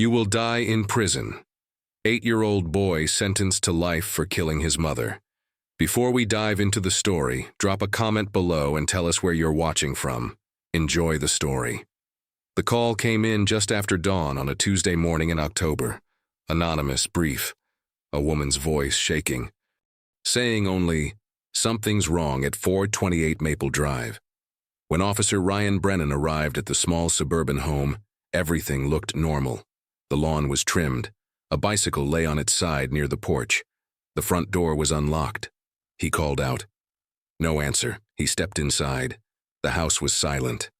You will die in prison. 8-year-old boy sentenced to life for killing his mother. Before we dive into the story, drop a comment below and tell us where you're watching from. Enjoy the story. The call came in just after dawn on a Tuesday morning in October. Anonymous, brief. A woman's voice shaking, saying only, "Something's wrong at 428 Maple Drive." When Officer Ryan Brennan arrived at the small suburban home, everything looked normal. The lawn was trimmed. A bicycle lay on its side near the porch. The front door was unlocked. He called out. No answer. He stepped inside. The house was silent.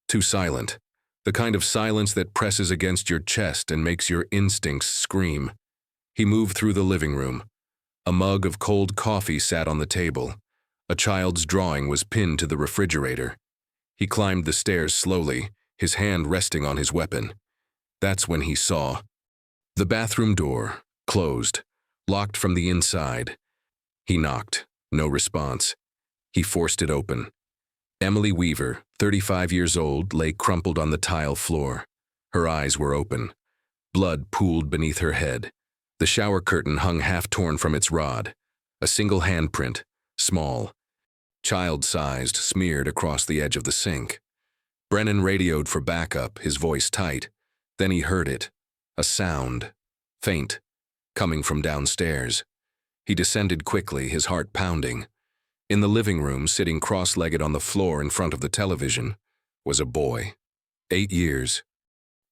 Too silent. The kind of silence that presses against your chest and makes your instincts scream. He moved through the living room. A mug of cold coffee sat on the table. A child's drawing was pinned to the refrigerator. He climbed the stairs slowly, his hand resting on his weapon. That's when he saw the bathroom door, closed, locked from the inside. He knocked. No response. He forced it open. Emily Weaver, 35 years old, lay crumpled on the tile floor. Her eyes were open. Blood pooled beneath her head. The shower curtain hung half-torn from its rod. A single handprint, small, child-sized, smeared across the edge of the sink. Brennan radioed for backup, his voice tight. Then he heard it. A sound, faint, coming from downstairs. He descended quickly, his heart pounding. In the living room, sitting cross-legged on the floor in front of the television, was a boy. 8 years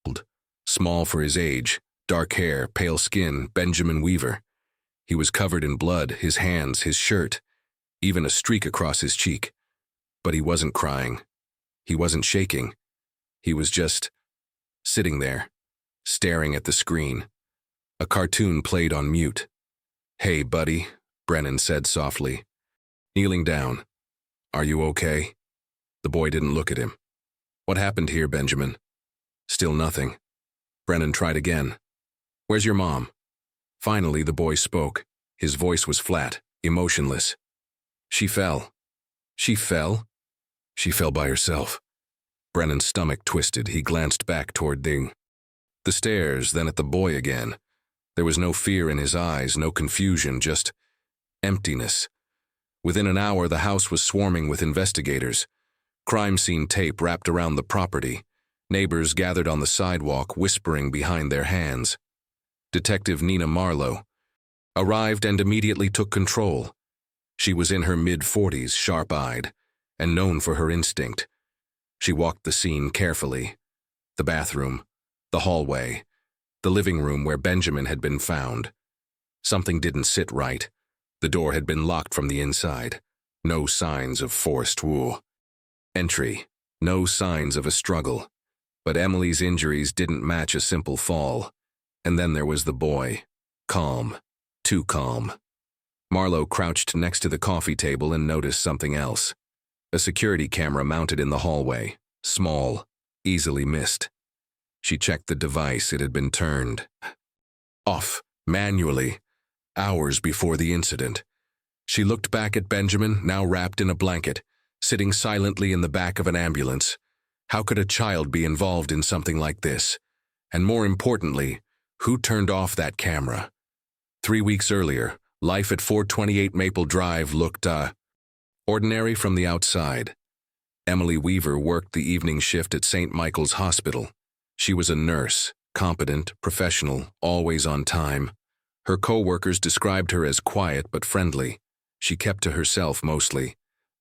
old, small for his age, dark hair, pale skin, Benjamin Weaver. He was covered in blood, his hands, his shirt, even a streak across his cheek. But he wasn't crying. He wasn't shaking. He was just sitting there, staring at the screen. A cartoon played on mute. "Hey, buddy," Brennan said softly. Kneeling down. "Are you okay?" The boy didn't look at him. "What happened here, Benjamin?" Still nothing. Brennan tried again. "Where's your mom?" Finally, the boy spoke. His voice was flat, emotionless. "She fell." "She fell?" "She fell by herself." Brennan's stomach twisted. He glanced back toward the stairs, then at the boy again. There was no fear in his eyes, no confusion, just emptiness. Within an hour, the house was swarming with investigators. Crime scene tape wrapped around the property. Neighbors gathered on the sidewalk, whispering behind their hands. Detective Nina Marlowe arrived and immediately took control. She was in her mid-40s, sharp-eyed, and known for her instinct. She walked the scene carefully. The bathroom, the hallway, the living room where Benjamin had been found. Something didn't sit right. The door had been locked from the inside. No signs of forced entry. No signs of a struggle. But Emily's injuries didn't match a simple fall. And then there was the boy. Calm. Too calm. Marlowe crouched next to the coffee table and noticed something else. A security camera mounted in the hallway. Small. Easily missed. She checked the device. It had been turned off, manually, hours before the incident. She looked back at Benjamin, now wrapped in a blanket, sitting silently in the back of an ambulance. How could a child be involved in something like this? And more importantly, who turned off that camera? 3 weeks earlier, life at 428 Maple Drive looked, ordinary from the outside. Emily Weaver worked the evening shift at St. Michael's Hospital. She was a nurse, competent, professional, always on time. Her co-workers described her as quiet but friendly. She kept to herself mostly,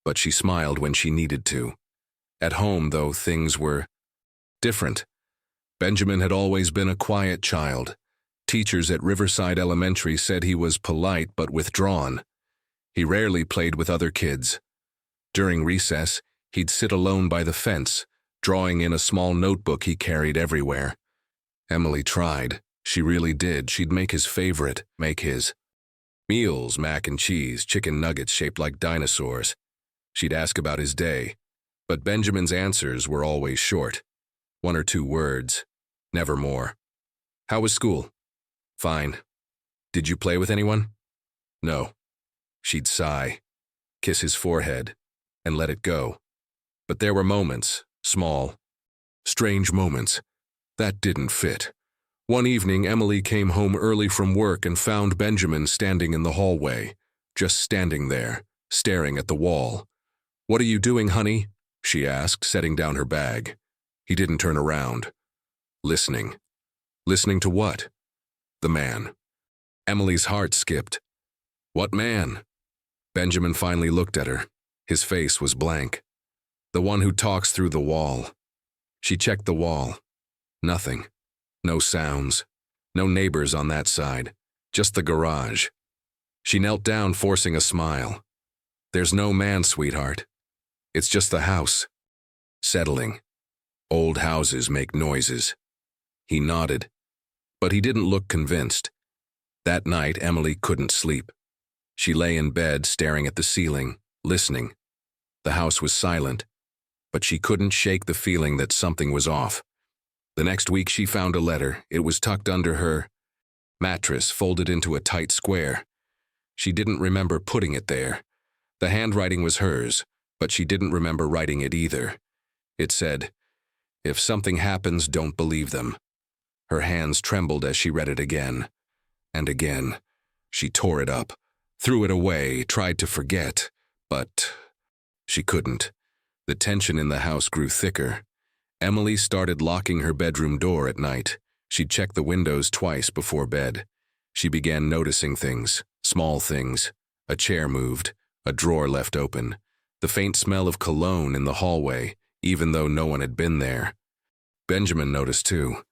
but she smiled when she needed to. At home, though, things were different. Benjamin had always been a quiet child. Teachers at Riverside Elementary said he was polite but withdrawn. He rarely played with other kids. During recess, he'd sit alone by the fence, drawing in a small notebook he carried everywhere. Emily tried. She really did. She'd make his favorite, make his meals, mac and cheese, chicken nuggets shaped like dinosaurs. She'd ask about his day, but Benjamin's answers were always short. 1 or 2 words, never more. "How was school?" "Fine." "Did you play with anyone?" "No." She'd sigh, kiss his forehead, and let it go. But there were moments, small, strange moments, that didn't fit. One evening, Emily came home early from work and found Benjamin standing in the hallway, just standing there, staring at the wall. "What are you doing, honey?" she asked, setting down her bag. He didn't turn around. Listening. Listening to what? The man. Emily's heart skipped. What man? Benjamin finally looked at her. His face was blank. The one who talks through the wall. She checked the wall. Nothing. No sounds. No neighbors on that side. Just the garage. She knelt down, forcing a smile. There's no man, sweetheart. It's just the house. Settling. Old houses make noises. He nodded. But he didn't look convinced. That night, Emily couldn't sleep. She lay in bed, staring at the ceiling, listening. The house was silent, but she couldn't shake the feeling that something was off. The next week, she found a letter. It was tucked under her mattress, folded into a tight square. She didn't remember putting it there. The handwriting was hers, but she didn't remember writing it either. It said, "If something happens, don't believe them." Her hands trembled as she read it again. And again. She tore it up, threw it away, tried to forget, but she couldn't. The tension in the house grew thicker. Emily started locking her bedroom door at night. She'd check the windows twice before bed. She began noticing things, small things. A chair moved, a drawer left open, the faint smell of cologne in the hallway, even though no one had been there. Benjamin noticed too.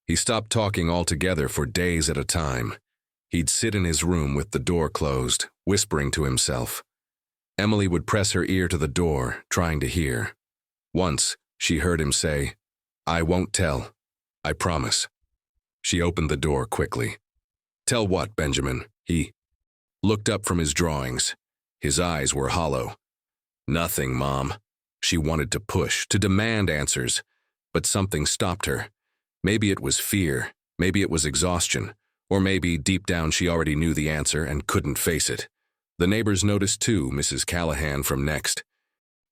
He stopped talking altogether for days at a time. He'd sit in his room with the door closed, whispering to himself. Emily would press her ear to the door, trying to hear. Once, she heard him say, "I won't tell. I promise." She opened the door quickly. "Tell what, Benjamin?" He looked up from his drawings. His eyes were hollow. "Nothing, Mom." She wanted to push, to demand answers, but something stopped her. Maybe it was fear, maybe it was exhaustion, or maybe deep down she already knew the answer and couldn't face it. The neighbors noticed too, Mrs. Callahan from Next.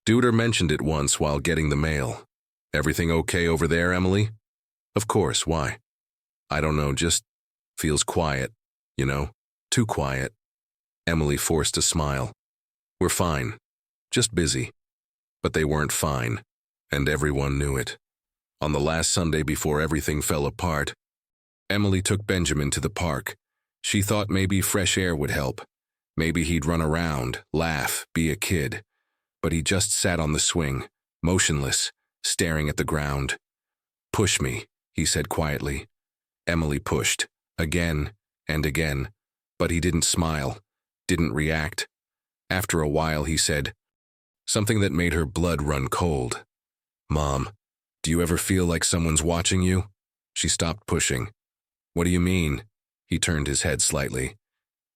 Deuter mentioned it once while getting the mail. "Everything okay over there, Emily?" "Of course, why?" "I don't know, just feels quiet, you know, too quiet." Emily forced a smile. "We're fine, just busy." But they weren't fine, and everyone knew it. On the last Sunday before everything fell apart, Emily took Benjamin to the park. She thought maybe fresh air would help. Maybe he'd run around, laugh, be a kid. But he just sat on the swing, motionless, staring at the ground. "Push me," he said quietly. Emily pushed, again and again, but he didn't smile, didn't react. After a while, he said something that made her blood run cold. "Mom, do you ever feel like someone's watching you?" She stopped pushing. "What do you mean?" He turned his head slightly.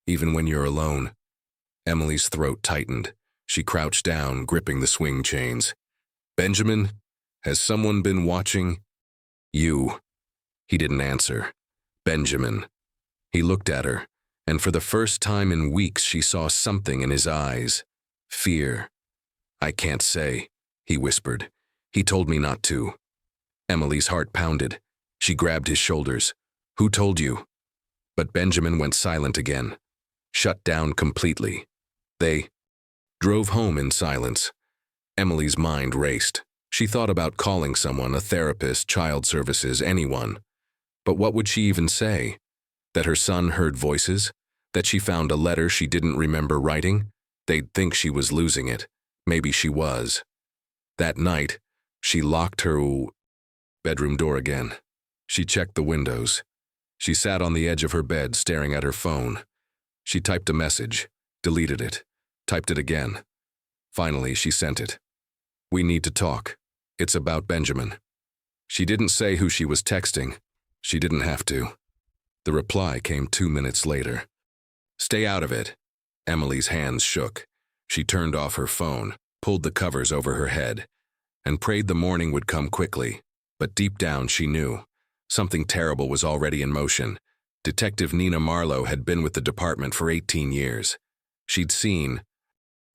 "Even when you're alone." Emily's throat tightened. She crouched down, gripping the swing chains. "Benjamin, has someone been watching you?" He didn't answer. "Benjamin." He looked at her, and for the first time in weeks she saw something in his eyes. Fear. "I can't say," he whispered. "He told me not to." Emily's heart pounded. She grabbed his shoulders. "Who told you?" But Benjamin went silent again, shut down completely. They drove home in silence. Emily's mind raced. She thought about calling someone, a therapist, child services, anyone. But what would she even say? That her son heard voices? That she found a letter she didn't remember writing? They'd think she was losing it. Maybe she was. That night, she locked her bedroom door again. She checked the windows. She sat on the edge of her bed, staring at her phone. She typed a message, deleted it, typed it again. Finally, she sent it. "We need to talk. It's about Benjamin." She didn't say who she was texting. She didn't have to. The reply came 2 minutes later. "Stay out of it." Emily's hands shook. She turned off her phone, pulled the covers over her head, and prayed the morning would come quickly. But deep down, she knew. Something terrible was already in motion. Detective Nina Marlowe had been with the department for 18 years. She'd seen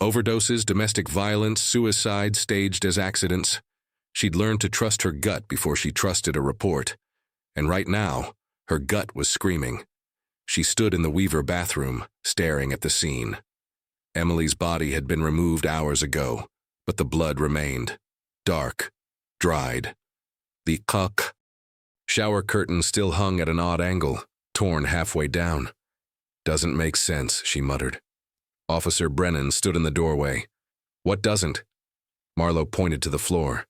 overdoses, domestic violence, suicide staged as accidents. She'd learned to trust her gut before she trusted a report. And right now, Her gut was screaming. She stood in the Weaver bathroom, staring at the scene. Emily's body had been removed hours ago, but the blood remained. Dark, dried. The shower curtain still hung at an odd angle, torn halfway down. Doesn't make sense, she muttered. Officer Brennan stood in the doorway. What doesn't? Marlowe pointed to the floor.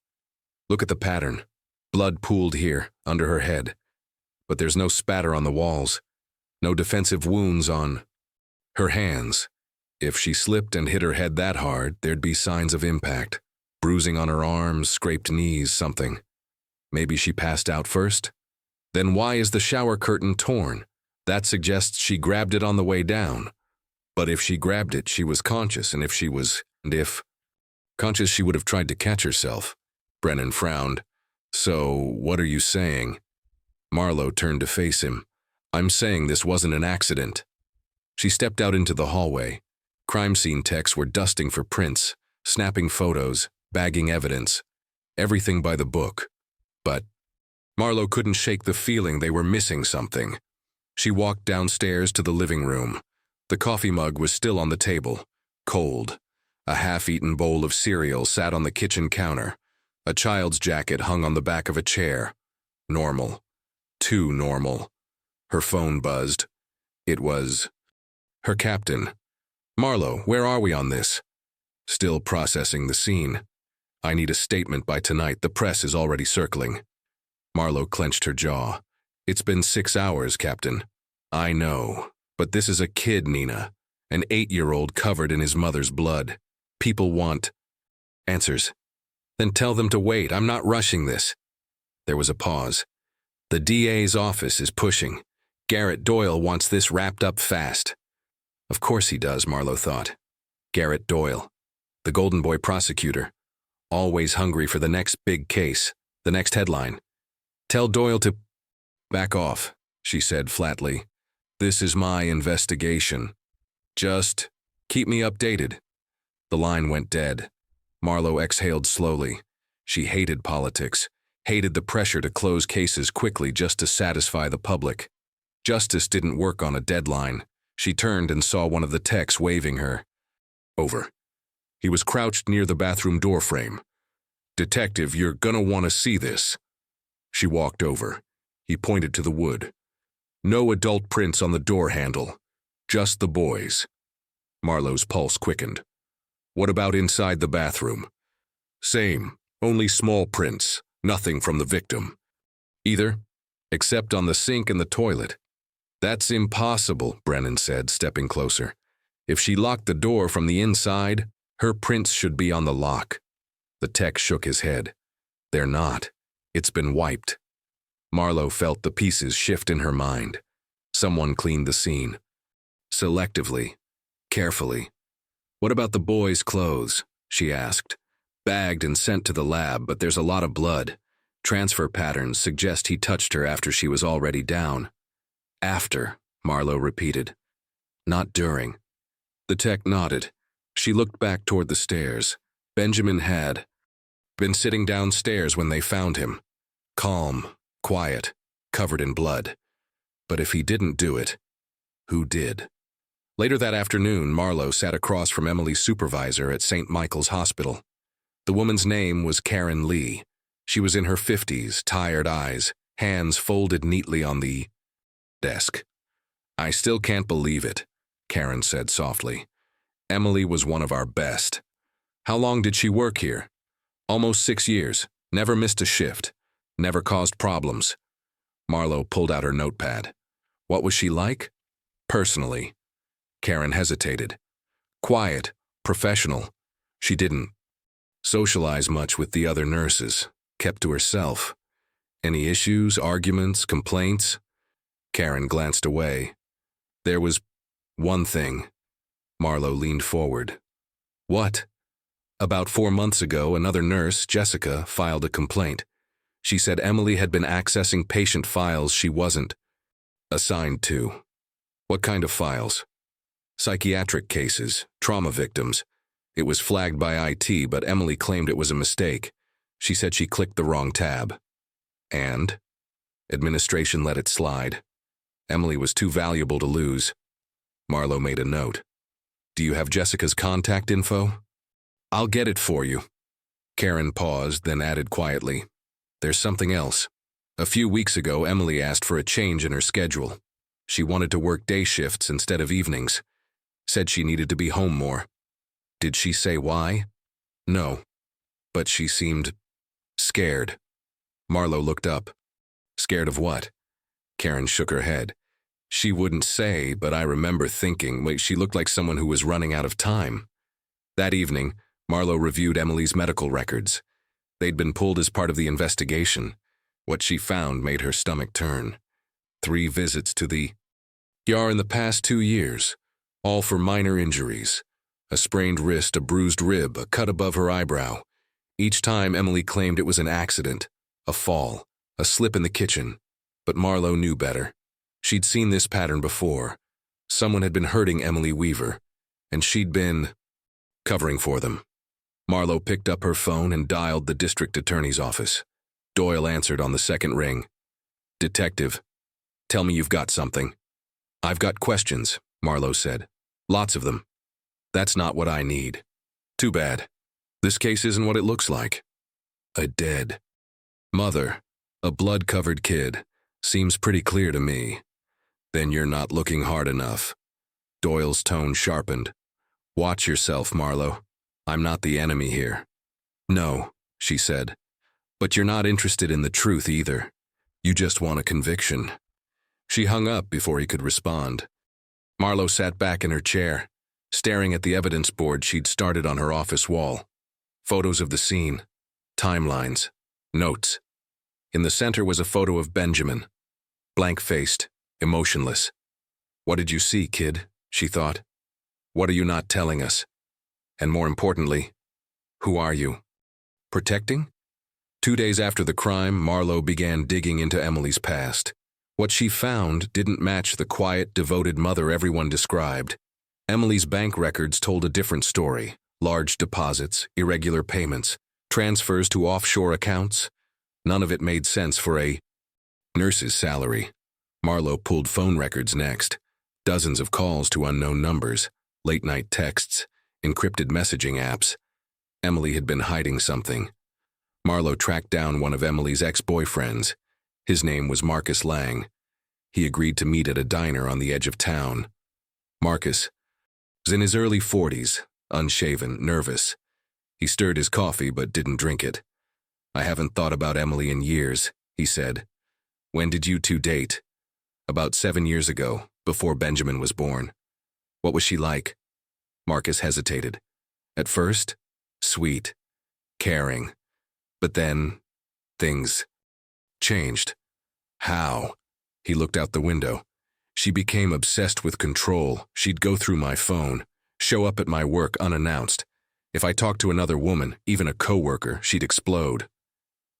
Look at the pattern. Blood pooled here, under her head. But there's no spatter on the walls. No defensive wounds on her hands. If she slipped and hit her head that hard, there'd be signs of impact. Bruising on her arms, scraped knees, something. Maybe she passed out first? Then why is the shower curtain torn? That suggests she grabbed it on the way down. But if she grabbed it, she was conscious, and if conscious, she would have tried to catch herself. Brennan frowned. So, what are you saying? Marlowe turned to face him. I'm saying this wasn't an accident. She stepped out into the hallway. Crime scene techs were dusting for prints, snapping photos, bagging evidence. Everything by the book. But Marlowe couldn't shake the feeling they were missing something. She walked downstairs to the living room. The coffee mug was still on the table, cold. A half-eaten bowl of cereal sat on the kitchen counter. A child's jacket hung on the back of a chair. Normal. Too normal. Her phone buzzed. It was her captain. Marlowe, where are we on this? Still processing the scene. I need a statement by tonight. The press is already circling. Marlowe clenched her jaw. It's been 6 hours, Captain. I know. But this is a kid, Nina. An 8-year-old covered in his mother's blood. People want answers. Then tell them to wait. I'm not rushing this. There was a pause. The DA's office is pushing. Garrett Doyle wants this wrapped up fast. Of course he does, Marlowe thought. Garrett Doyle, the Golden Boy prosecutor, always hungry for the next big case, the next headline. Tell Doyle to back off, she said flatly. This is my investigation. Just keep me updated. The line went dead. Marlowe exhaled slowly. She hated politics, hated the pressure to close cases quickly just to satisfy the public. Justice didn't work on a deadline. She turned and saw one of the techs waving her. Over. He was crouched near the bathroom door frame. Detective, you're gonna want to see this. She walked over. He pointed to the wood. No adult prints on the door handle. Just the boys. Marlowe's pulse quickened. What about inside the bathroom? Same, only small prints, nothing from the victim. Either, except on the sink and the toilet. That's impossible, Brennan said, stepping closer. If she locked the door from the inside, her prints should be on the lock. The tech shook his head. They're not. It's been wiped. Marlowe felt the pieces shift in her mind. Someone cleaned the scene. Selectively, carefully. What about the boys' clothes? She asked. Bagged and sent to the lab, but there's a lot of blood. Transfer patterns suggest he touched her after she was already down. After, Marlowe repeated. Not during. The tech nodded. She looked back toward the stairs. Benjamin had been sitting downstairs when they found him. Calm, quiet, covered in blood. But if he didn't do it, who did? Later that afternoon, Marlowe sat across from Emily's supervisor at St. Michael's Hospital. The woman's name was Karen Lee. She was in her 50s, tired eyes, hands folded neatly on the desk. I still can't believe it, Karen said softly. Emily was one of our best. How long did she work here? Almost 6 years. Never missed a shift. Never caused problems. Marlowe pulled out her notepad. What was she like? Personally. Karen hesitated. Quiet, professional. She didn't socialize much with the other nurses, kept to herself. Any issues, arguments, complaints? Karen glanced away. There was one thing. Marlowe leaned forward. What? About 4 months ago, another nurse, Jessica, filed a complaint. She said Emily had been accessing patient files she wasn't assigned to. What kind of files? Psychiatric cases, trauma victims. It was flagged by IT, but Emily claimed it was a mistake. She said she clicked the wrong tab. And? Administration let it slide. Emily was too valuable to lose. Marlowe made a note. Do you have Jessica's contact info? I'll get it for you. Karen paused, then added quietly. There's something else. A few weeks ago, Emily asked for a change in her schedule. She wanted to work day shifts instead of evenings. Said she needed to be home more. Did she say why? No. But she seemed scared. Marlowe looked up. Scared of what? Karen shook her head. She wouldn't say, but I remember thinking, she looked like someone who was running out of time. That evening, Marlowe reviewed Emily's medical records. They'd been pulled as part of the investigation. What she found made her stomach turn. 3 visits to the ER in the past 2 years, all for minor injuries. A sprained wrist, a bruised rib, a cut above her eyebrow. Each time Emily claimed it was an accident, a fall, a slip in the kitchen. But Marlowe knew better. She'd seen this pattern before. Someone had been hurting Emily Weaver, and she'd been covering for them. Marlowe picked up her phone and dialed the district attorney's office. Doyle answered on the second ring. Detective, tell me you've got something. I've got questions, Marlowe said. Lots of them. That's not what I need. Too bad. This case isn't what it looks like. A dead mother, a blood-covered kid. Seems pretty clear to me. Then you're not looking hard enough. Doyle's tone sharpened. Watch yourself, Marlowe. I'm not the enemy here. No, she said. But you're not interested in the truth either. You just want a conviction. She hung up before he could respond. Marlowe sat back in her chair, staring at the evidence board she'd started on her office wall. Photos of the scene, timelines, notes. In the center was a photo of Benjamin, blank-faced, emotionless. What did you see, kid? She thought. What are you not telling us? And more importantly, who are you? Protecting? 2 days after the crime, Marlowe began digging into Emily's past. What she found didn't match the quiet, devoted mother everyone described. Emily's bank records told a different story. Large deposits, irregular payments, transfers to offshore accounts. None of it made sense for a nurse's salary. Marlowe pulled phone records next. Dozens of calls to unknown numbers, late-night texts, encrypted messaging apps. Emily had been hiding something. Marlowe tracked down one of Emily's ex-boyfriends. His name was Marcus Lang. He agreed to meet at a diner on the edge of town. Marcus was in his early 40s, unshaven, nervous. He stirred his coffee but didn't drink it. I haven't thought about Emily in years, he said. When did you two date? About 7 years ago, before Benjamin was born. What was she like? Marcus hesitated. At first, sweet, caring. But then, things changed. How? He looked out the window. She became obsessed with control. She'd go through my phone, show up at my work unannounced. If I talked to another woman, even a coworker, she'd explode.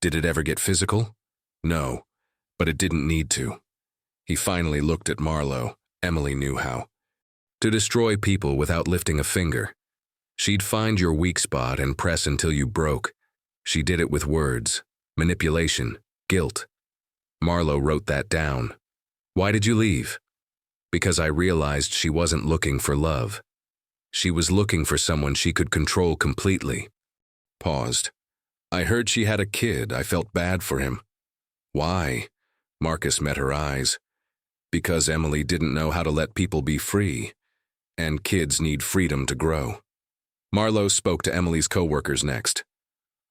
Did it ever get physical? No, but it didn't need to. He finally looked at Marlowe. Emily knew how. To destroy people without lifting a finger. She'd find your weak spot and press until you broke. She did it with words, manipulation, guilt. Marlowe wrote that down. Why did you leave? Because I realized she wasn't looking for love. She was looking for someone she could control completely. Paused. I heard she had a kid. I felt bad for him. Why? Marcus met her eyes. Because Emily didn't know how to let people be free. And kids need freedom to grow. Marlowe spoke to Emily's co-workers next.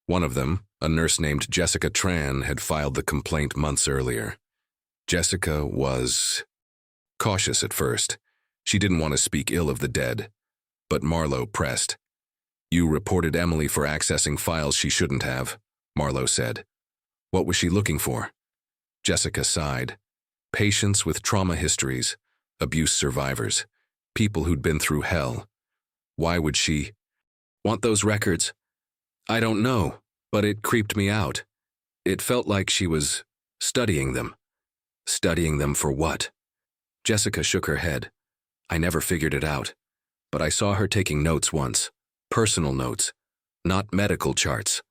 One of them, a nurse named Jessica Tran, had filed the complaint months earlier. Jessica was cautious at first. She didn't want to speak ill of the dead. But Marlowe pressed. You reported Emily for accessing files she shouldn't have, Marlowe said. What was she looking for? Jessica sighed. Patients with trauma histories, abuse survivors, people who'd been through hell. Why would she want those records? I don't know, but it creeped me out. It felt like she was studying them. Studying them for what? Jessica shook her head. I never figured it out, but I saw her taking notes once. Personal notes, not medical charts.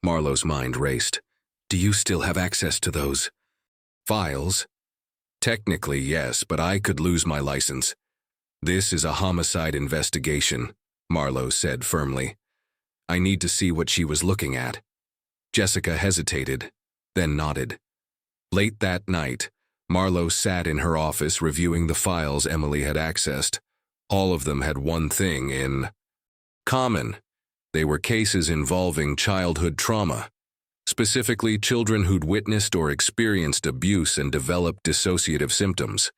Marlowe's mind raced. Do you still have access to those? Files? Technically, yes, but I could lose my license. This is a homicide investigation, Marlowe said firmly. I need to see what she was looking at. Jessica hesitated, then nodded. Late that night, Marlowe sat in her office reviewing the files Emily had accessed. All of them had one thing in common. They were cases involving childhood trauma, specifically children who'd witnessed or experienced abuse and developed dissociative symptoms.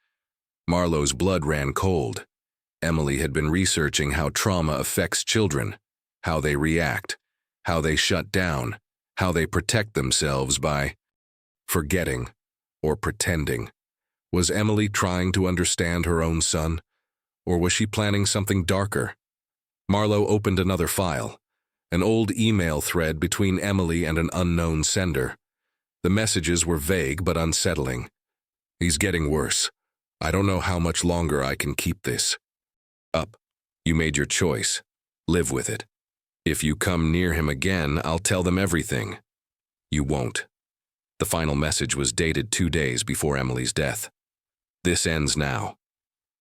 Marlowe's blood ran cold. Emily had been researching how trauma affects children, how they react, how they shut down, how they protect themselves by forgetting or pretending. Was Emily trying to understand her own son, or was she planning something darker? Marlowe opened another file, an old email thread between Emily and an unknown sender. The messages were vague but unsettling. He's getting worse. I don't know how much longer I can keep this up. You made your choice. Live with it. If you come near him again, I'll tell them everything. You won't. The final message was dated 2 days before Emily's death. This ends now.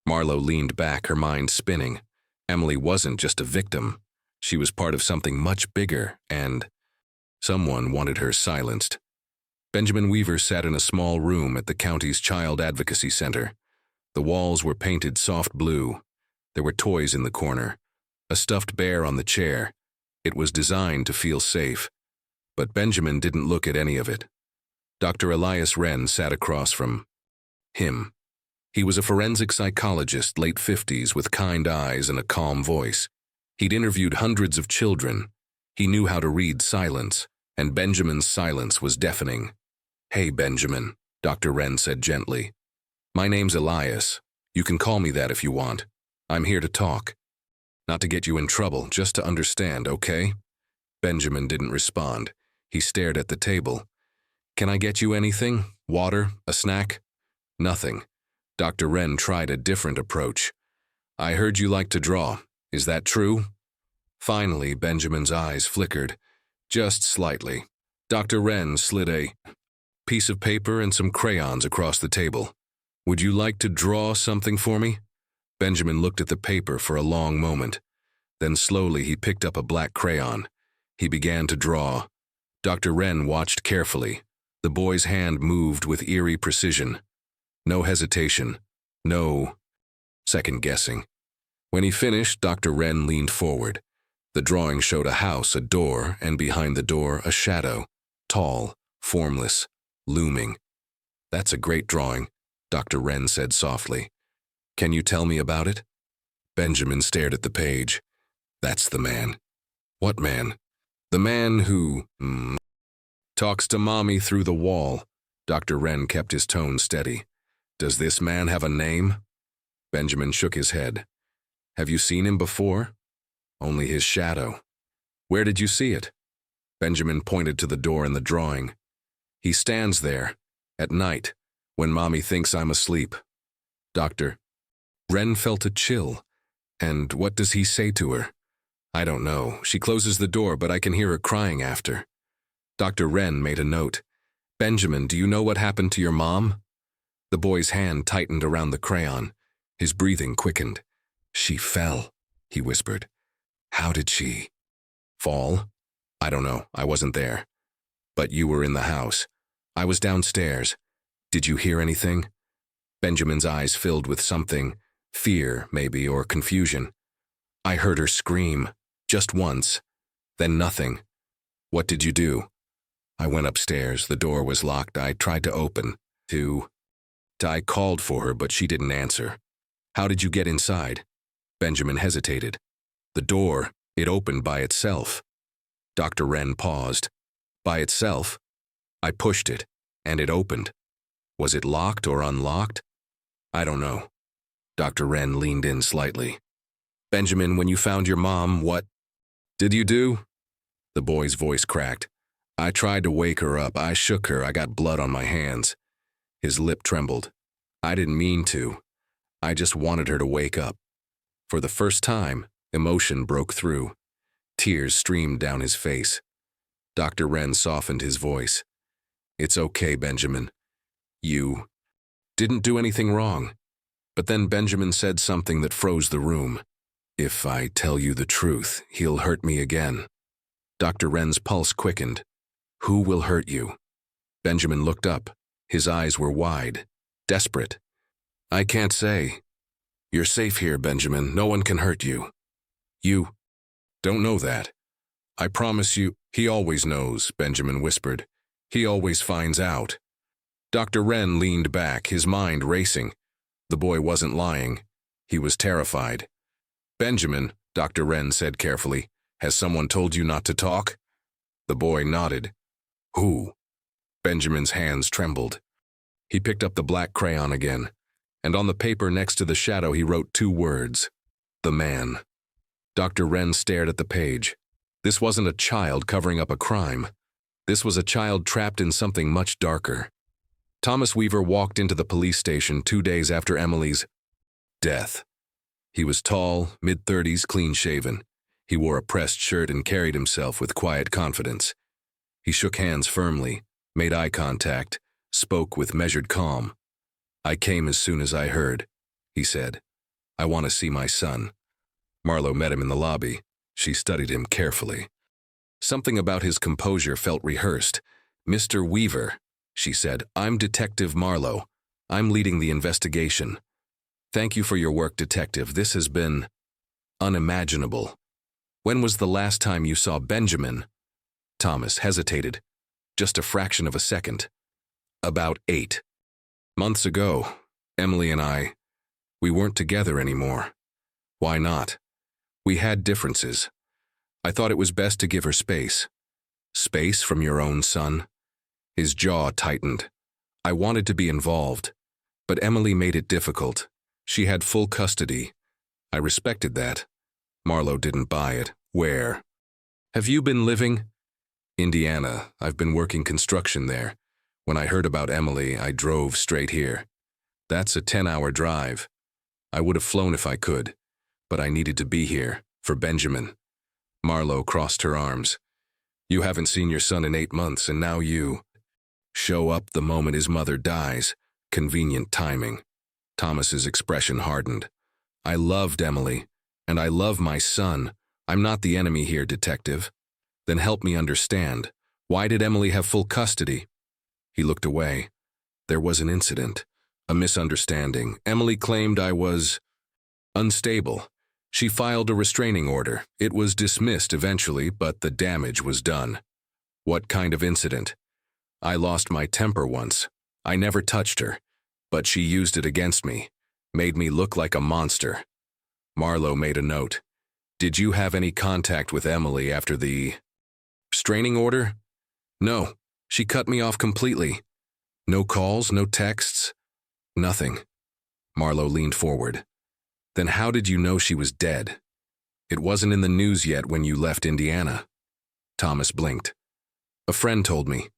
Marlowe leaned back, her mind spinning. Emily wasn't just a victim. She was part of something much bigger, and someone wanted her silenced. Benjamin Weaver sat in a small room at the county's Child Advocacy Center. The walls were painted soft blue. There were toys in the corner, a stuffed bear on the chair. It was designed to feel safe. But Benjamin didn't look at any of it. Dr. Elias Wren sat across from him. He was a forensic psychologist, late 50s, with kind eyes and a calm voice. He'd interviewed hundreds of children. He knew how to read silence, and Benjamin's silence was deafening. Hey, Benjamin, Dr. Wren said gently. My name's Elias. You can call me that if you want. I'm here to talk. Not to get you in trouble, just to understand, okay? Benjamin didn't respond. He stared at the table. Can I get you anything? Water? A snack? Nothing. Dr. Wren tried a different approach. I heard you like to draw. Is that true? Finally, Benjamin's eyes flickered, just slightly. Dr. Wren slid a piece of paper and some crayons across the table. Would you like to draw something for me? Benjamin looked at the paper for a long moment. Then slowly he picked up a black crayon. He began to draw. Dr. Wren watched carefully. The boy's hand moved with eerie precision. No hesitation. No second-guessing. When he finished, Dr. Wren leaned forward. The drawing showed a house, a door, and behind the door, a shadow. Tall, formless, looming. That's a great drawing, Dr. Wren said softly. Can you tell me about it? Benjamin stared at the page. That's the man. What man? The man who, talks to Mommy through the wall. Dr. Wren kept his tone steady. Does this man have a name? Benjamin shook his head. Have you seen him before? Only his shadow. Where did you see it? Benjamin pointed to the door in the drawing. He stands there, at night, when Mommy thinks I'm asleep. Dr. Wren felt a chill. And what does he say to her? I don't know. She closes the door, but I can hear her crying after. Dr. Wren made a note. Benjamin, do you know what happened to your mom? The boy's hand tightened around the crayon. His breathing quickened. She fell, he whispered. How did she fall? I don't know. I wasn't there. But you were in the house. I was downstairs. Did you hear anything? Benjamin's eyes filled with something, fear, maybe, or confusion. I heard her scream, just once, then nothing. What did you do? I went upstairs. The door was locked. I tried to open. I called for her, but she didn't answer. How did you get inside? Benjamin hesitated. The door, it opened by itself. Dr. Wren paused. By itself? I pushed it, and it opened. Was it locked or unlocked? I don't know. Dr. Wren leaned in slightly. Benjamin, when you found your mom, what did you do? The boy's voice cracked. I tried to wake her up. I shook her. I got blood on my hands. His lip trembled. I didn't mean to. I just wanted her to wake up. For the first time, emotion broke through. Tears streamed down his face. Dr. Wren softened his voice. It's okay, Benjamin. You didn't do anything wrong. But then Benjamin said something that froze the room. If I tell you the truth, he'll hurt me again. Dr. Wren's pulse quickened. Who will hurt you? Benjamin looked up. His eyes were wide, desperate. I can't say. You're safe here, Benjamin. No one can hurt you. You don't know that. I promise you. He always knows, Benjamin whispered. He always finds out. Dr. Wren leaned back, his mind racing. The boy wasn't lying. He was terrified. Benjamin, Dr. Wren said carefully, has someone told you not to talk? The boy nodded. Who? Benjamin's hands trembled. He picked up the black crayon again, and on the paper next to the shadow he wrote 2 words. The man. Dr. Wren stared at the page. This wasn't a child covering up a crime. This was a child trapped in something much darker. Thomas Weaver walked into the police station 2 days after Emily's death. He was tall, mid-30s, clean-shaven. He wore a pressed shirt and carried himself with quiet confidence. He shook hands firmly, made eye contact, spoke with measured calm. I came as soon as I heard, he said. I want to see my son. Marlo met him in the lobby. She studied him carefully. Something about his composure felt rehearsed. Mr. Weaver, she said, I'm Detective Marlo. I'm leading the investigation. Thank you for your work, Detective. This has been unimaginable. When was the last time you saw Benjamin? Thomas hesitated. Just a fraction of a second. About 8 months ago. Emily and I, we weren't together anymore. Why not? We had differences. I thought it was best to give her space. Space from your own son? His jaw tightened. I wanted to be involved, but Emily made it difficult. She had full custody. I respected that. Marlo didn't buy it. Where? Have you been living? Indiana. I've been working construction there. When I heard about Emily, I drove straight here. That's a 10-hour drive. I would have flown if I could, but I needed to be here, for Benjamin. Marlo crossed her arms. You haven't seen your son in 8 months, and now you show up the moment his mother dies. Convenient timing. Thomas's expression hardened. I loved Emily, and I love my son. I'm not the enemy here, Detective. Then help me understand. Why did Emily have full custody? He looked away. There was an incident, a misunderstanding. Emily claimed I was unstable. She filed a restraining order. It was dismissed eventually, but the damage was done. What kind of incident? I lost my temper once. I never touched her, but she used it against me, made me look like a monster. Marlo made a note. Did you have any contact with Emily after the restraining order? No, she cut me off completely. No calls, no texts, nothing. Marlo leaned forward. Then how did you know she was dead? It wasn't in the news yet when you left Indiana. Thomas blinked. A friend told me.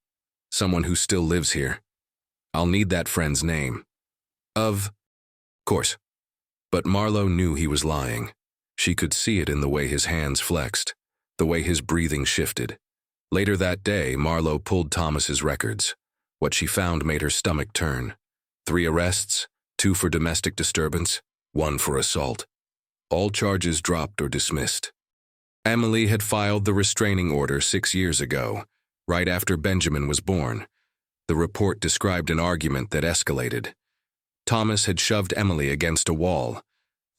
Someone who still lives here. I'll need that friend's name. Of course. But Marlo knew he was lying. She could see it in the way his hands flexed, the way his breathing shifted. Later that day, Marlo pulled Thomas's records. What she found made her stomach turn. 3 arrests, 2 for domestic disturbance, 1 for assault. All charges dropped or dismissed. Emily had filed the restraining order 6 years ago, right after Benjamin was born. The report described an argument that escalated. Thomas had shoved Emily against a wall,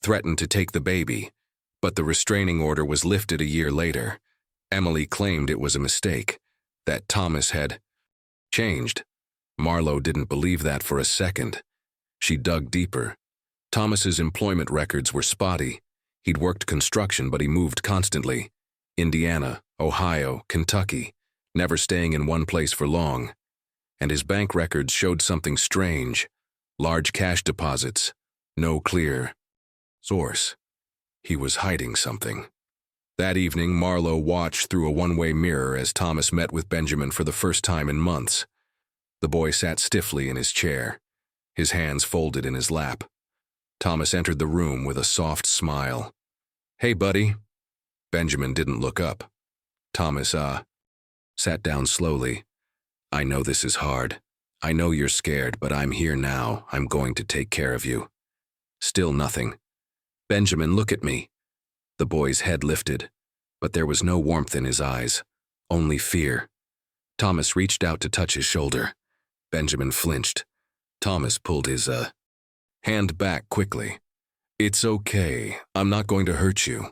threatened to take the baby, but the restraining order was lifted a year later. Emily claimed it was a mistake, that Thomas had changed. Marlo didn't believe that for a second. She dug deeper. Thomas's employment records were spotty. He'd worked construction, but he moved constantly. Indiana, Ohio, Kentucky, never staying in one place for long. And his bank records showed something strange. Large cash deposits, no clear source. He was hiding something. That evening, Marlo watched through a one-way mirror as Thomas met with Benjamin for the first time in months. The boy sat stiffly in his chair, his hands folded in his lap. Thomas entered the room with a soft smile. Hey, buddy. Benjamin didn't look up. Thomas, sat down slowly. I know this is hard. I know you're scared, but I'm here now. I'm going to take care of you. Still nothing. Benjamin, look at me. The boy's head lifted, but there was no warmth in his eyes, only fear. Thomas reached out to touch his shoulder. Benjamin flinched. Thomas pulled his, hand back quickly. It's okay. I'm not going to hurt you.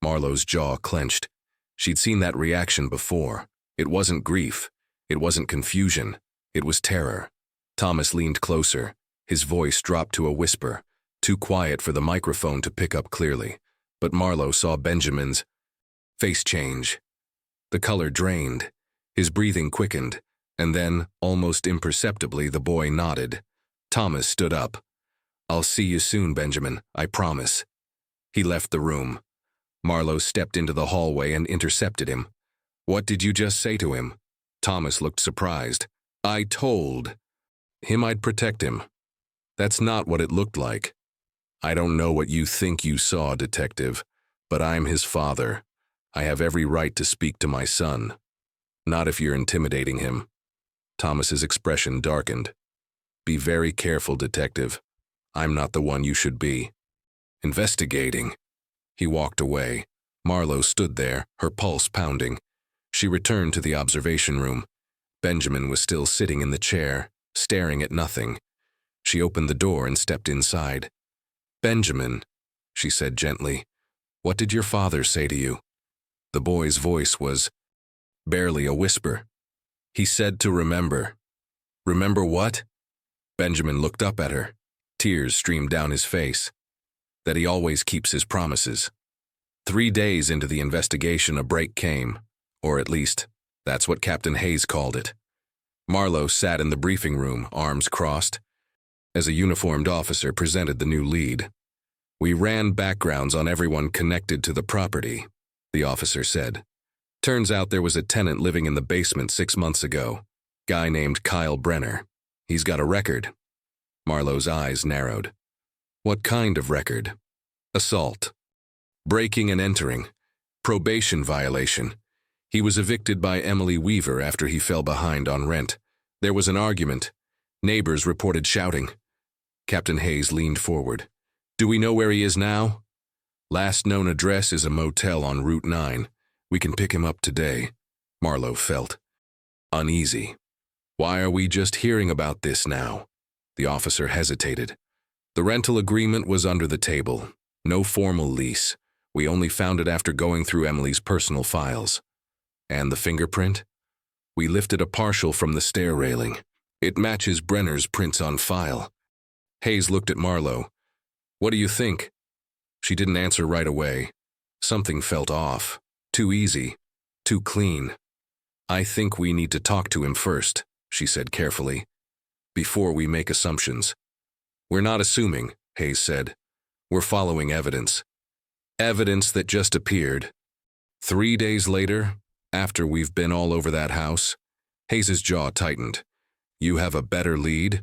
Marlowe's jaw clenched. She'd seen that reaction before. It wasn't grief. It wasn't confusion. It was terror. Thomas leaned closer. His voice dropped to a whisper, too quiet for the microphone to pick up clearly. But Marlowe saw Benjamin's face change. The color drained. His breathing quickened, and then, almost imperceptibly, the boy nodded. Thomas stood up. I'll see you soon, Benjamin, I promise. He left the room. Marlowe stepped into the hallway and intercepted him. What did you just say to him? Thomas looked surprised. I told him I'd protect him. That's not what it looked like. I don't know what you think you saw, detective, but I'm his father. I have every right to speak to my son. Not if you're intimidating him. Thomas's expression darkened. Be very careful, detective. I'm not the one you should be. Investigating. He walked away. Marlowe stood there, her pulse pounding. She returned to the observation room. Benjamin was still sitting in the chair, staring at nothing. She opened the door and stepped inside. Benjamin, she said gently, what did your father say to you? The boy's voice was barely a whisper. He said to remember. Remember what? Benjamin looked up at her. Tears streamed down his face. That he always keeps his promises. 3 days into the investigation, a break came, or at least, that's what Captain Hayes called it. Marlowe sat in the briefing room, arms crossed, as a uniformed officer presented the new lead. We ran backgrounds on everyone connected to the property, the officer said. Turns out there was a tenant living in the basement 6 months ago, guy named Kyle Brenner. He's got a record. Marlowe's eyes narrowed. What kind of record? Assault. Breaking and entering. Probation violation. He was evicted by Emily Weaver after he fell behind on rent. There was an argument. Neighbors reported shouting. Captain Hayes leaned forward. Do we know where he is now? Last known address is a motel on Route 9. We can pick him up today. Marlowe felt uneasy. Why are we just hearing about this now? The officer hesitated. The rental agreement was under the table. No formal lease. We only found it after going through Emily's personal files. And the fingerprint? We lifted a partial from the stair railing. It matches Brenner's prints on file. Hayes looked at Marlowe. What do you think? She didn't answer right away. Something felt off. Too easy. Too clean. I think we need to talk to him first, she said carefully, before we make assumptions. We're not assuming, Hayes said. We're following evidence. Evidence that just appeared. 3 days later, after we've been all over that house, Hayes's jaw tightened. You have a better lead?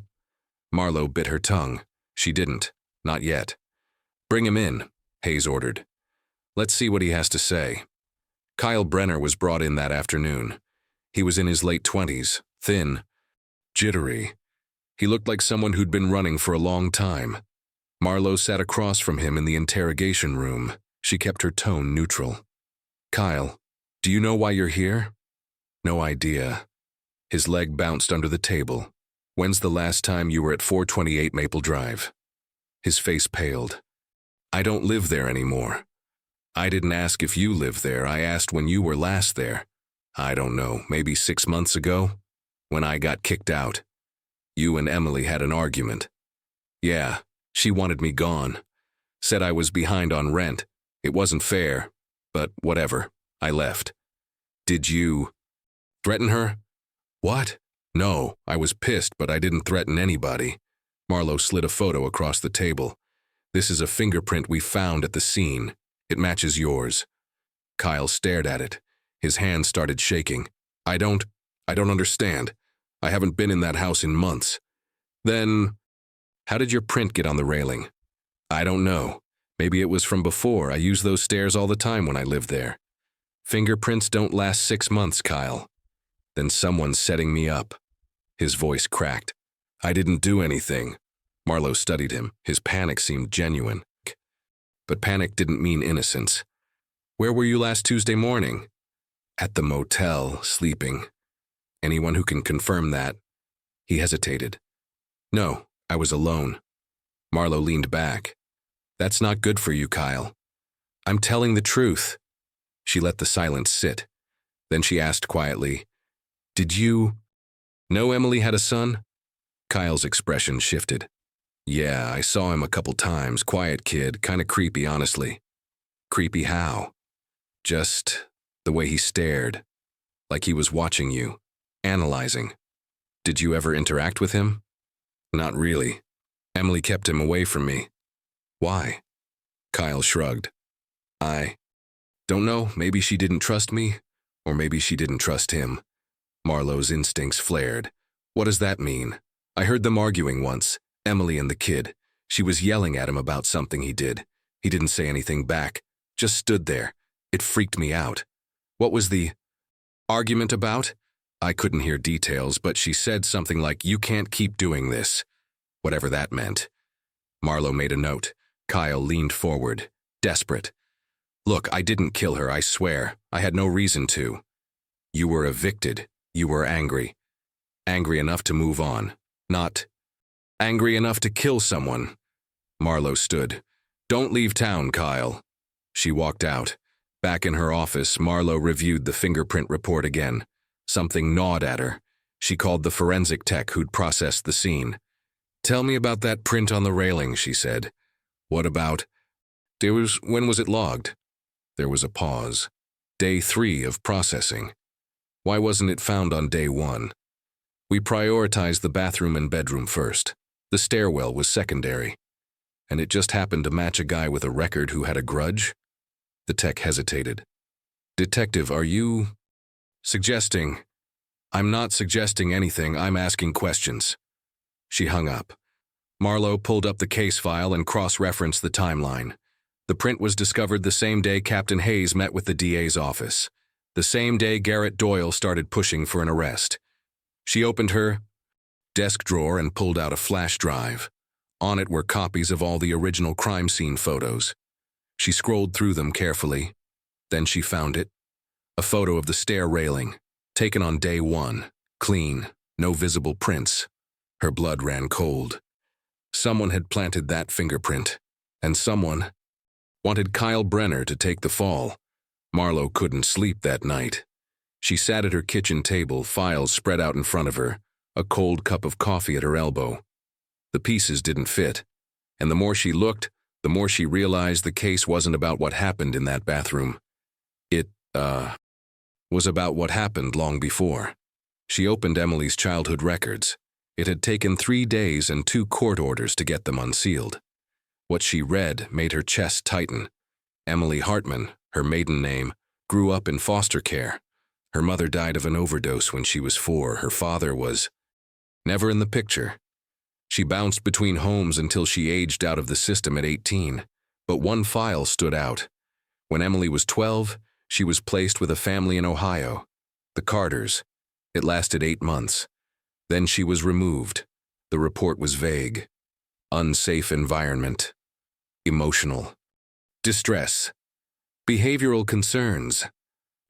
Marlowe bit her tongue. She didn't. Not yet. Bring him in, Hayes ordered. Let's see what he has to say. Kyle Brenner was brought in that afternoon. He was in his late 20s, thin, jittery. He looked like someone who'd been running for a long time. Marlowe sat across from him in the interrogation room. She kept her tone neutral. Kyle, do you know why you're here? No idea. His leg bounced under the table. When's the last time you were at 428 Maple Drive? His face paled. I don't live there anymore. I didn't ask if you live there. I asked when you were last there. I don't know, maybe 6 months ago? When I got kicked out. You and Emily had an argument. Yeah, she wanted me gone. Said I was behind on rent. It wasn't fair, but whatever. I left. Did you threaten her? What? No, I was pissed, but I didn't threaten anybody. Marlowe slid a photo across the table. This is a fingerprint we found at the scene. It matches yours. Kyle stared at it. His hand started shaking. I don't understand. I haven't been in that house in months. Then, how did your print get on the railing? I don't know. Maybe it was from before. I use those stairs all the time when I lived there. Fingerprints don't last 6 months, Kyle. Then someone's setting me up. His voice cracked. I didn't do anything. Marlowe studied him. His panic seemed genuine. But panic didn't mean innocence. Where were you last Tuesday morning? At the motel, sleeping. Anyone who can confirm that? He hesitated. No, I was alone. Marlowe leaned back. That's not good for you, Kyle. I'm telling the truth. She let the silence sit. Then she asked quietly, Did you know Emily had a son? Kyle's expression shifted. Yeah, I saw him a couple times. Quiet kid, kinda creepy, honestly. Creepy how? Just the way he stared. Like he was watching you, analyzing. Did you ever interact with him? Not really. Emily kept him away from me. Why? Kyle shrugged. I don't know, maybe she didn't trust me, or maybe she didn't trust him. Marlowe's instincts flared. What does that mean? I heard them arguing once, Emily and the kid. She was yelling at him about something he did. He didn't say anything back, just stood there. It freaked me out. What was the argument about? I couldn't hear details, but she said something like, you can't keep doing this. Whatever that meant. Marlowe made a note. Kyle leaned forward, desperate. Look, I didn't kill her, I swear. I had no reason to. You were evicted. You were angry. Angry enough to move on. Not angry enough to kill someone. Marlowe stood. Don't leave town, Kyle. She walked out. Back in her office, Marlowe reviewed the fingerprint report again. Something gnawed at her. She called the forensic tech who'd processed the scene. Tell me about that print on the railing, she said. What about? When was it logged? There was a pause. Day 3 of processing. Why wasn't it found on day 1? We prioritized the bathroom and bedroom first. The stairwell was secondary. And it just happened to match a guy with a record who had a grudge? The tech hesitated. Detective, are you suggesting? I'm not suggesting anything, I'm asking questions. She hung up. Marlowe pulled up the case file and cross-referenced the timeline. The print was discovered the same day Captain Hayes met with the DA's office. The same day Garrett Doyle started pushing for an arrest. She opened her desk drawer and pulled out a flash drive. On it were copies of all the original crime scene photos. She scrolled through them carefully. Then she found it. A photo of the stair railing, taken on day 1. Clean, no visible prints. Her blood ran cold. Someone had planted that fingerprint, and someone wanted Kyle Brenner to take the fall. Marlowe couldn't sleep that night. She sat at her kitchen table, files spread out in front of her, a cold cup of coffee at her elbow. The pieces didn't fit, and the more she looked, the more she realized the case wasn't about what happened in that bathroom. It, was about what happened long before. She opened Emily's childhood records. It had taken 3 days and 2 court orders to get them unsealed. What she read made her chest tighten. Emily Hartman, her maiden name, grew up in foster care. Her mother died of an overdose when she was 4. Her father was never in the picture. She bounced between homes until she aged out of the system at 18. But one file stood out. When Emily was 12, she was placed with a family in Ohio, the Carters. It lasted 8 months. Then she was removed. The report was vague. Unsafe environment. Emotional. Distress. Behavioral concerns.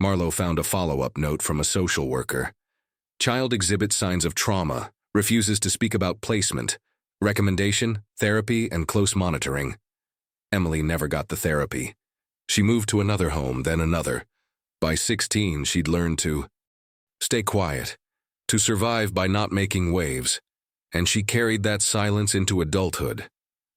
Marlowe found a follow-up note from a social worker. Child exhibits signs of trauma, refuses to speak about placement, recommendation, therapy, and close monitoring. Emily never got the therapy. She moved to another home, then another. By 16, she'd learned to stay quiet, to survive by not making waves, and she carried that silence into adulthood.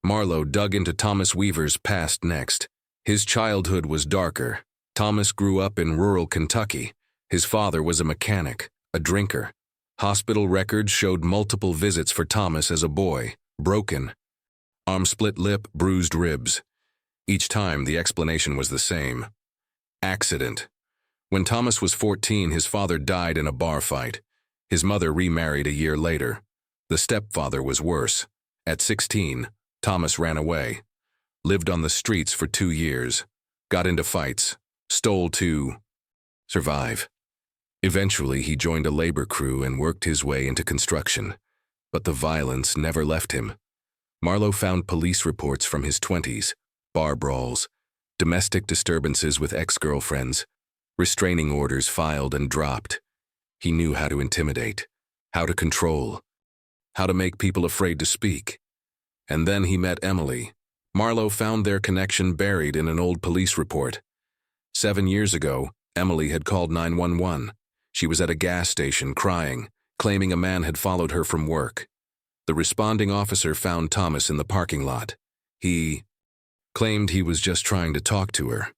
Marlowe dug into Thomas Weaver's past next. His childhood was darker. Thomas grew up in rural Kentucky. His father was a mechanic, a drinker. Hospital records showed multiple visits for Thomas as a boy, broken. Arm split lip, bruised ribs. Each time the explanation was the same. Accident. When Thomas was 14, his father died in a bar fight. His mother remarried a year later. The stepfather was worse. At 16, Thomas ran away. Lived on the streets for 2 years. Got into fights. Stole to survive. Eventually, he joined a labor crew and worked his way into construction. But the violence never left him. Marlowe found police reports from his 20s, bar brawls, domestic disturbances with ex-girlfriends, restraining orders filed and dropped. He knew how to intimidate, how to control, how to make people afraid to speak. And then he met Emily. Marlowe found their connection buried in an old police report. 7 years ago, Emily had called 911. She was at a gas station crying, claiming a man had followed her from work. The responding officer found Thomas in the parking lot. He claimed he was just trying to talk to her.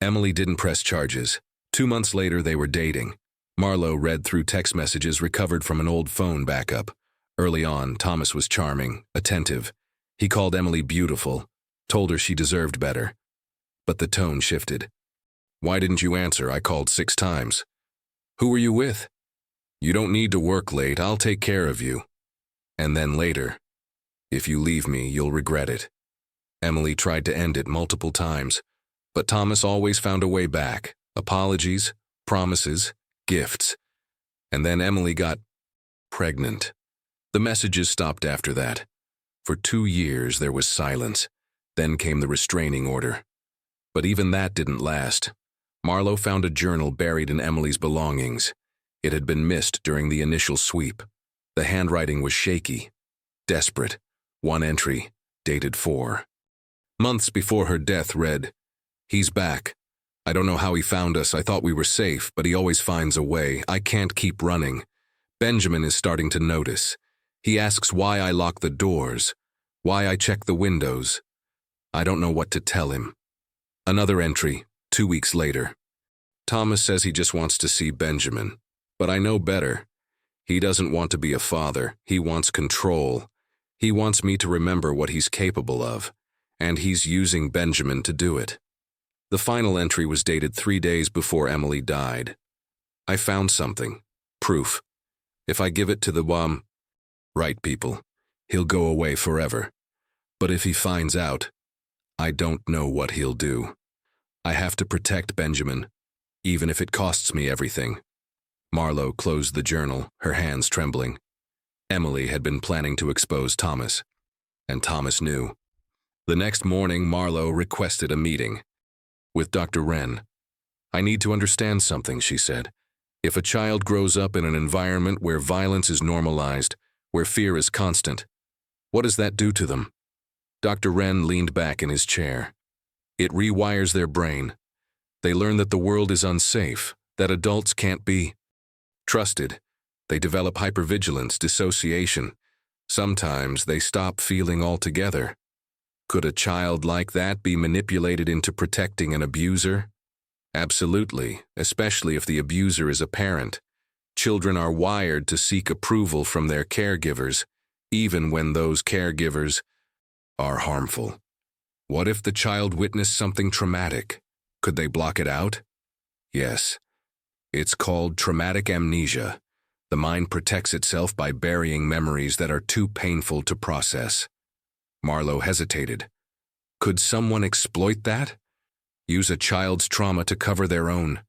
Emily didn't press charges. 2 months later, they were dating. Marlowe read through text messages recovered from an old phone backup. Early on, Thomas was charming, attentive. He called Emily beautiful, told her she deserved better. But the tone shifted. "Why didn't you answer? I called 6 times. Who were you with? You don't need to work late. I'll take care of you." And then later, "If you leave me, you'll regret it." Emily tried to end it multiple times, but Thomas always found a way back. Apologies, promises, gifts. And then Emily got pregnant. The messages stopped after that. For 2 years, there was silence. Then came the restraining order. But even that didn't last. Marlowe found a journal buried in Emily's belongings. It had been missed during the initial sweep. The handwriting was shaky, desperate. One entry, dated 4 months before her death, read, "He's back. I don't know how he found us. I thought we were safe, but he always finds a way. I can't keep running. Benjamin is starting to notice. He asks why I lock the doors, why I check the windows. I don't know what to tell him." Another entry, 2 weeks later. "Thomas says he just wants to see Benjamin, but I know better. He doesn't want to be a father. He wants control. He wants me to remember what he's capable of, and he's using Benjamin to do it." The final entry was dated 3 days before Emily died. "I found something. Proof. If I give it to the right people, he'll go away forever. But if he finds out, I don't know what he'll do. I have to protect Benjamin, even if it costs me everything." Marlowe closed the journal, her hands trembling. Emily had been planning to expose Thomas, and Thomas knew. The next morning, Marlowe requested a meeting with Dr. Wren. "I need to understand something," she said. "If a child grows up in an environment where violence is normalized, where fear is constant, what does that do to them?" Dr. Wren leaned back in his chair. "It rewires their brain. They learn that the world is unsafe, that adults can't be trusted. They develop hypervigilance, dissociation. Sometimes they stop feeling altogether. Could a child like that be manipulated into protecting an abuser? Absolutely, especially if the abuser is a parent. Children are wired to seek approval from their caregivers, even when those caregivers are harmful. What if the child witnessed something traumatic? Could they block it out? Yes. It's called traumatic amnesia. The mind protects itself by burying memories that are too painful to process." Marlowe hesitated. Could someone exploit that? Use a child's trauma to cover their own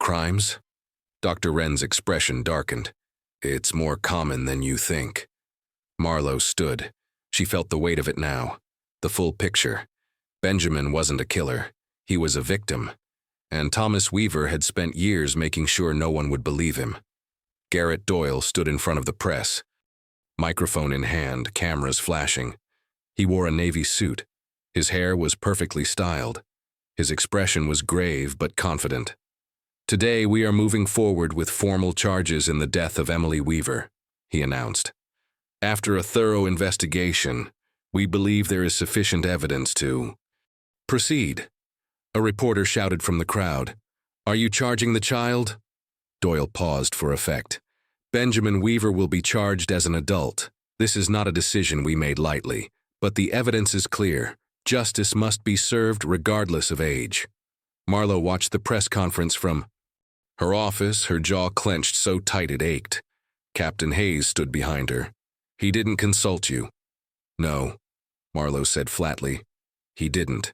crimes? Dr. Wren's expression darkened. "It's more common than you think." Marlowe stood. She felt the weight of it now. The full picture. Benjamin wasn't a killer. He was a victim. And Thomas Weaver had spent years making sure no one would believe him. Garrett Doyle stood in front of the press. Microphone in hand, cameras flashing. He wore a navy suit. His hair was perfectly styled. His expression was grave but confident. "Today we are moving forward with formal charges in the death of Emily Weaver," he announced. "After a thorough investigation, we believe there is sufficient evidence to proceed." A reporter shouted from the crowd, "Are you charging the child?" Doyle paused for effect. "Benjamin Weaver will be charged as an adult. This is not a decision we made lightly, but the evidence is clear. Justice must be served regardless of age." Marlowe watched the press conference from her office, her jaw clenched so tight it ached. Captain Hayes stood behind her. "He didn't consult you." "No," Marlowe said flatly. "He didn't.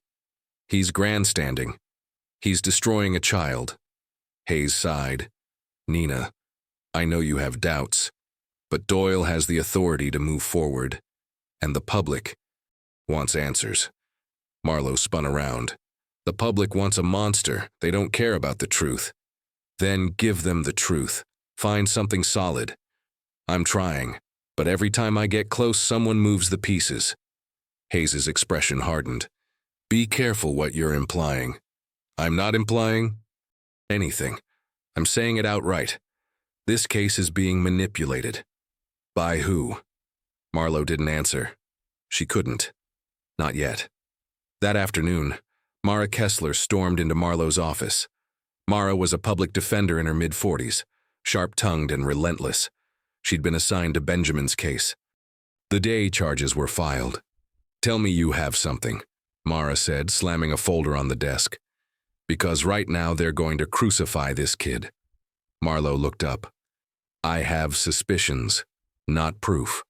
He's grandstanding. He's destroying a child." Hayes sighed. Nina, I know you have doubts, but Doyle has the authority to move forward, and the public wants answers. Marlowe spun around. The public wants a monster. They don't care about the truth. Then give them the truth. Find something solid. I'm trying, but every time I get close, someone moves the pieces. Hayes's expression hardened. Be careful what you're implying. I'm not implying anything. I'm saying it outright. This case is being manipulated. By who? Marlowe didn't answer. She couldn't. Not yet. That afternoon, Mara Kessler stormed into Marlowe's office. Mara was a public defender in her mid-40s, sharp-tongued and relentless. She'd been assigned to Benjamin's case. The day charges were filed. Tell me you have something, Mara said, slamming a folder on the desk. Because right now they're going to crucify this kid. Marlowe looked up. I have suspicions, not proof.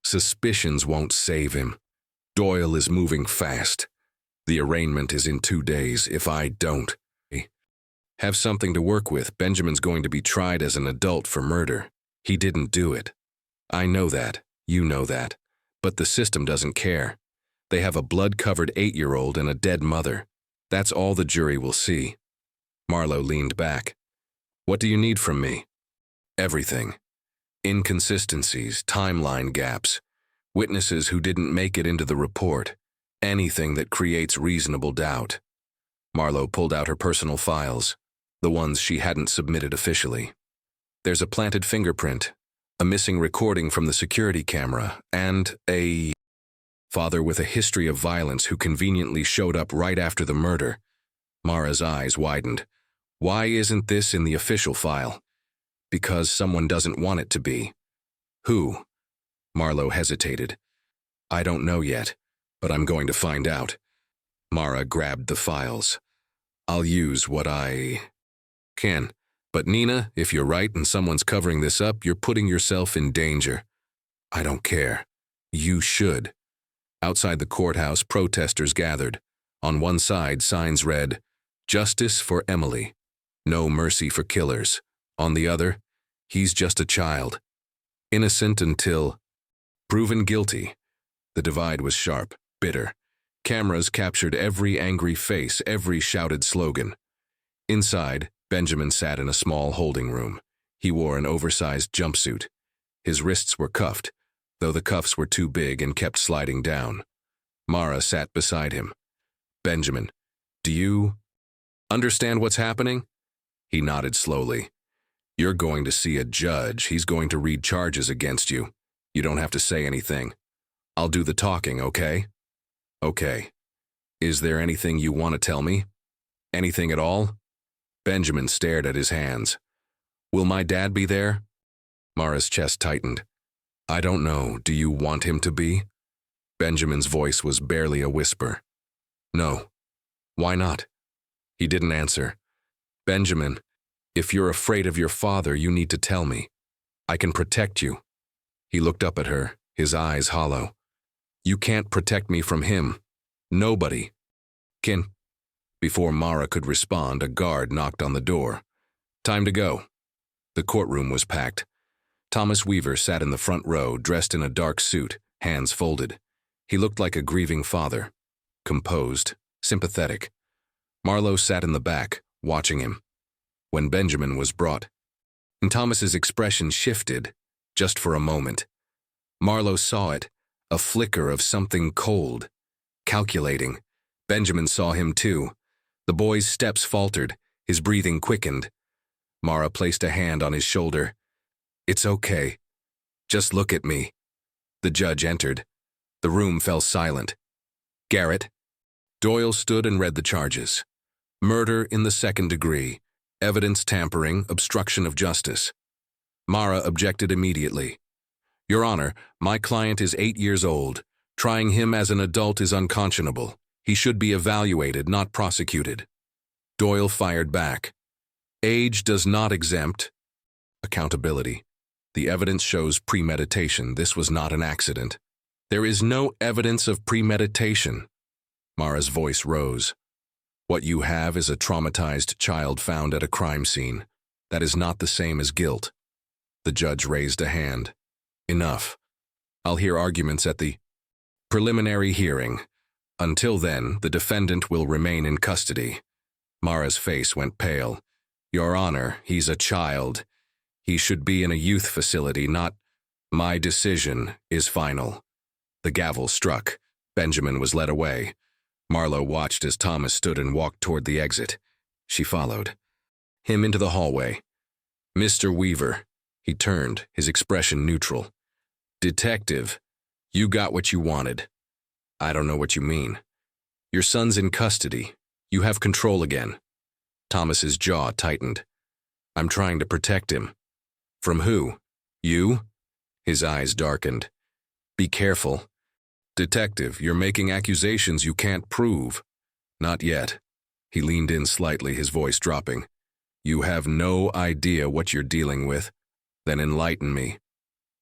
Suspicions won't save him. Doyle is moving fast. The arraignment is in 2 days. If I don't have something to work with, Benjamin's going to be tried as an adult for murder. He didn't do it. I know that. You know that. But the system doesn't care. They have a blood-covered 8-year-old and a dead mother. That's all the jury will see. Marlowe leaned back. What do you need from me? Everything. Inconsistencies, timeline gaps, witnesses who didn't make it into the report, anything that creates reasonable doubt. Marlowe pulled out her personal files, the ones she hadn't submitted officially. There's a planted fingerprint, a missing recording from the security camera, and a father with a history of violence who conveniently showed up right after the murder. Mara's eyes widened. Why isn't this in the official file? Because someone doesn't want it to be. Who? Marlowe hesitated. I don't know yet, but I'm going to find out. Mara grabbed the files. I'll use what I can. But Nina, if you're right and someone's covering this up, you're putting yourself in danger. I don't care. You should. Outside the courthouse, protesters gathered. On one side, signs read, Justice for Emily. No mercy for killers. On the other, he's just a child. Innocent until proven guilty. The divide was sharp, bitter. Cameras captured every angry face, every shouted slogan. Inside, Benjamin sat in a small holding room. He wore an oversized jumpsuit. His wrists were cuffed, though the cuffs were too big and kept sliding down. Mara sat beside him. Benjamin, do you understand what's happening? He nodded slowly. You're going to see a judge. He's going to read charges against you. You don't have to say anything. I'll do the talking, okay? Okay. Is there anything you want to tell me? Anything at all? Benjamin stared at his hands. Will my dad be there? Mara's chest tightened. I don't know. Do you want him to be? Benjamin's voice was barely a whisper. No. Why not? He didn't answer. Benjamin, if you're afraid of your father, you need to tell me. I can protect you. He looked up at her, his eyes hollow. You can't protect me from him. Nobody. Can. Before Mara could respond, a guard knocked on the door. Time to go. The courtroom was packed. Thomas Weaver sat in the front row, dressed in a dark suit, hands folded. He looked like a grieving father. Composed, sympathetic. Marlowe sat in the back, watching him. When Benjamin was brought, and Thomas's expression shifted, just for a moment. Marlowe saw it, a flicker of something cold, calculating. Benjamin saw him too. The boy's steps faltered, his breathing quickened. Mara placed a hand on his shoulder. It's okay. Just look at me. The judge entered. The room fell silent. Garrett. Doyle stood and read the charges. Murder in the 2nd degree. Evidence tampering, obstruction of justice. Mara objected immediately. Your Honor, my client is 8 years old. Trying him as an adult is unconscionable. He should be evaluated, not prosecuted. Doyle fired back. Age does not exempt accountability. The evidence shows premeditation. This was not an accident. There is no evidence of premeditation. Mara's voice rose. What you have is a traumatized child found at a crime scene. That is not the same as guilt. The judge raised a hand. Enough. I'll hear arguments at the preliminary hearing. Until then, the defendant will remain in custody. Mara's face went pale. Your Honor, he's a child. He should be in a youth facility, not— My decision is final. The gavel struck. Benjamin was led away. Marlo watched as Thomas stood and walked toward the exit. She followed him into the hallway. Mr. Weaver. He turned, his expression neutral. Detective, you got what you wanted. I don't know what you mean. Your son's in custody. You have control again. Thomas's jaw tightened. I'm trying to protect him. From who? You? His eyes darkened. Be careful. Detective, you're making accusations you can't prove. Not yet. He leaned in slightly, his voice dropping. You have no idea what you're dealing with. Then enlighten me.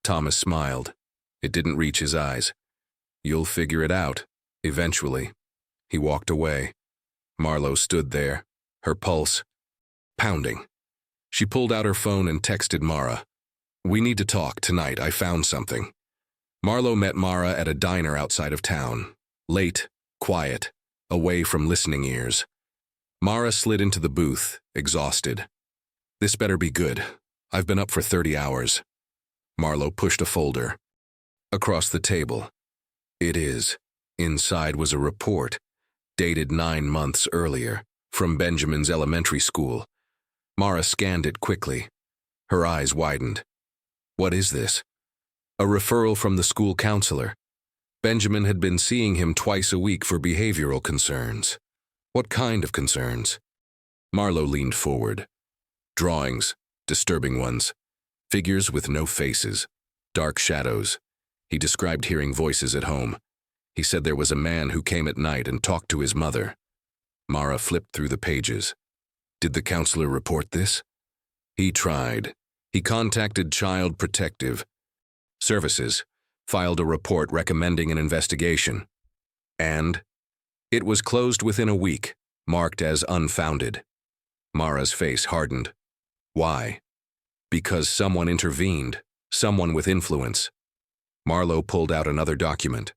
Thomas smiled. It didn't reach his eyes. You'll figure it out, eventually. He walked away. Marlo stood there, her pulse pounding. She pulled out her phone and texted Mara. We need to talk tonight, I found something. Marlo met Mara at a diner outside of town. Late, quiet, away from listening ears. Mara slid into the booth, exhausted. This better be good. I've been up for 30 hours. Marlo pushed a folder across the table. It is. Inside was a report, dated 9 months earlier, from Benjamin's elementary school. Mara scanned it quickly. Her eyes widened. What is this? A referral from the school counselor. Benjamin had been seeing him twice a week for behavioral concerns. What kind of concerns? Marlo leaned forward. Drawings, disturbing ones. Figures with no faces. Dark shadows. He described hearing voices at home. He said there was a man who came at night and talked to his mother. Mara flipped through the pages. Did the counselor report this? He tried. He contacted Child Protective Services, filed a report recommending an investigation. And it was closed within a week, marked as unfounded. Mara's face hardened. Why? Because someone intervened, someone with influence. Marlo pulled out another document.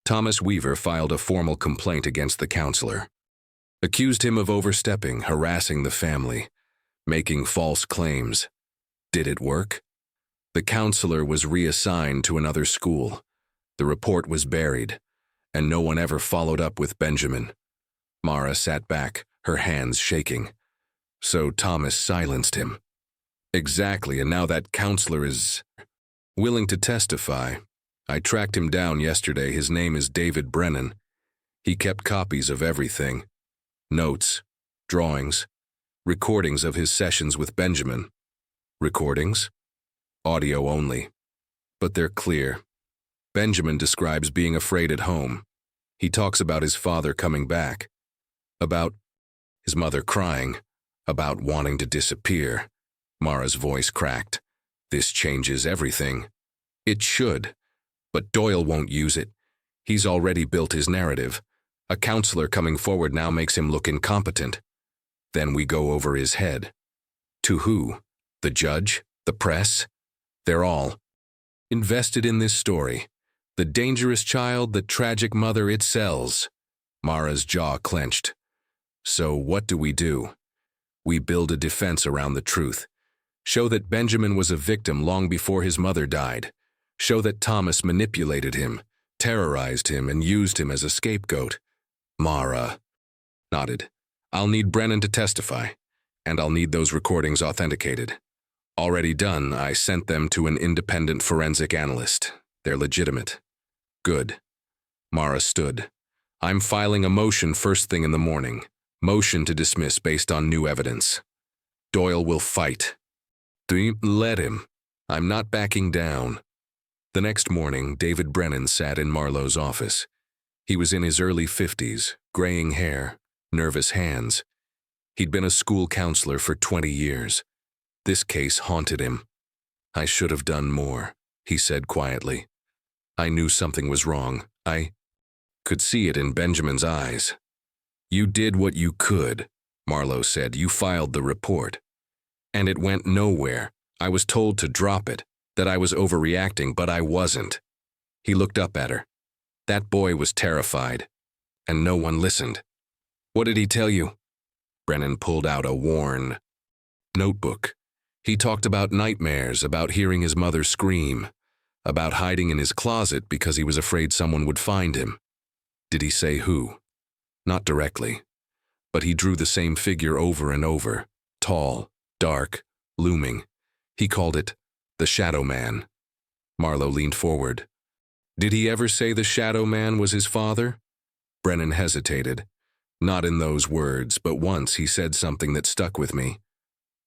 Thomas Weaver filed a formal complaint against the counselor. Accused him of overstepping, harassing the family, making false claims. Did it work? The counselor was reassigned to another school. The report was buried, and no one ever followed up with Benjamin. Mara sat back, her hands shaking. So Thomas silenced him. Exactly, and now that counselor is willing to testify. I tracked him down yesterday. His name is David Brennan. He kept copies of everything. Notes, drawings, recordings of his sessions with Benjamin. Recordings? Audio only. But they're clear. Benjamin describes being afraid at home. He talks about his father coming back. About his mother crying. About wanting to disappear. Mara's voice cracked. This changes everything. It should. But Doyle won't use it. He's already built his narrative. A counselor coming forward now makes him look incompetent. Then we go over his head. To who? The judge? The press? They're all invested in this story. The dangerous child, the tragic mother it sells. Mara's jaw clenched. So what do? We build a defense around the truth. Show that Benjamin was a victim long before his mother died. Show that Thomas manipulated him, terrorized him, and used him as a scapegoat. Mara nodded. I'll need Brennan to testify, and I'll need those recordings authenticated. Already done, I sent them to an independent forensic analyst. They're legitimate. Good. Mara stood. I'm filing a motion first thing in the morning. Motion to dismiss based on new evidence. Doyle will fight. Let him. I'm not backing down. The next morning, David Brennan sat in Marlo's office. He was in his early 50s, graying hair, nervous hands. He'd been a school counselor for 20 years. This case haunted him. I should have done more, he said quietly. I knew something was wrong. I could see it in Benjamin's eyes. You did what you could, Marlo said. You filed the report. And it went nowhere. I was told to drop it, that I was overreacting, but I wasn't. He looked up at her. That boy was terrified, and no one listened. What did he tell you? Brennan pulled out a worn notebook. He talked about nightmares, about hearing his mother scream, about hiding in his closet because he was afraid someone would find him. Did he say who? Not directly, but he drew the same figure over and over, tall, dark, looming. He called it the Shadow Man. Marlowe leaned forward. Did he ever say the Shadow Man was his father? Brennan hesitated. Not in those words, but once he said something that stuck with me.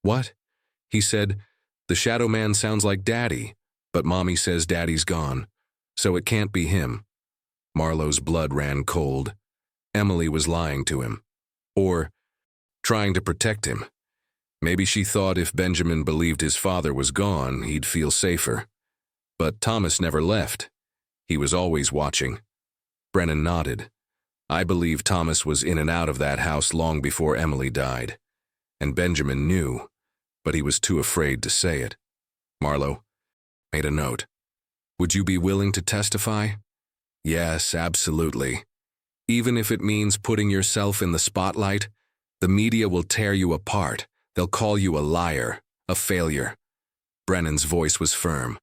What? He said, the Shadow Man sounds like Daddy, but Mommy says Daddy's gone, so it can't be him. Marlowe's blood ran cold. Emily was lying to him. Or trying to protect him. Maybe she thought if Benjamin believed his father was gone, he'd feel safer. But Thomas never left. He was always watching. Brennan nodded. I believe Thomas was in and out of that house long before Emily died. And Benjamin knew, but he was too afraid to say it. Marlowe made a note. Would you be willing to testify? Yes, absolutely. Even if it means putting yourself in the spotlight, the media will tear you apart. They'll call you a liar, a failure. Brennan's voice was firm.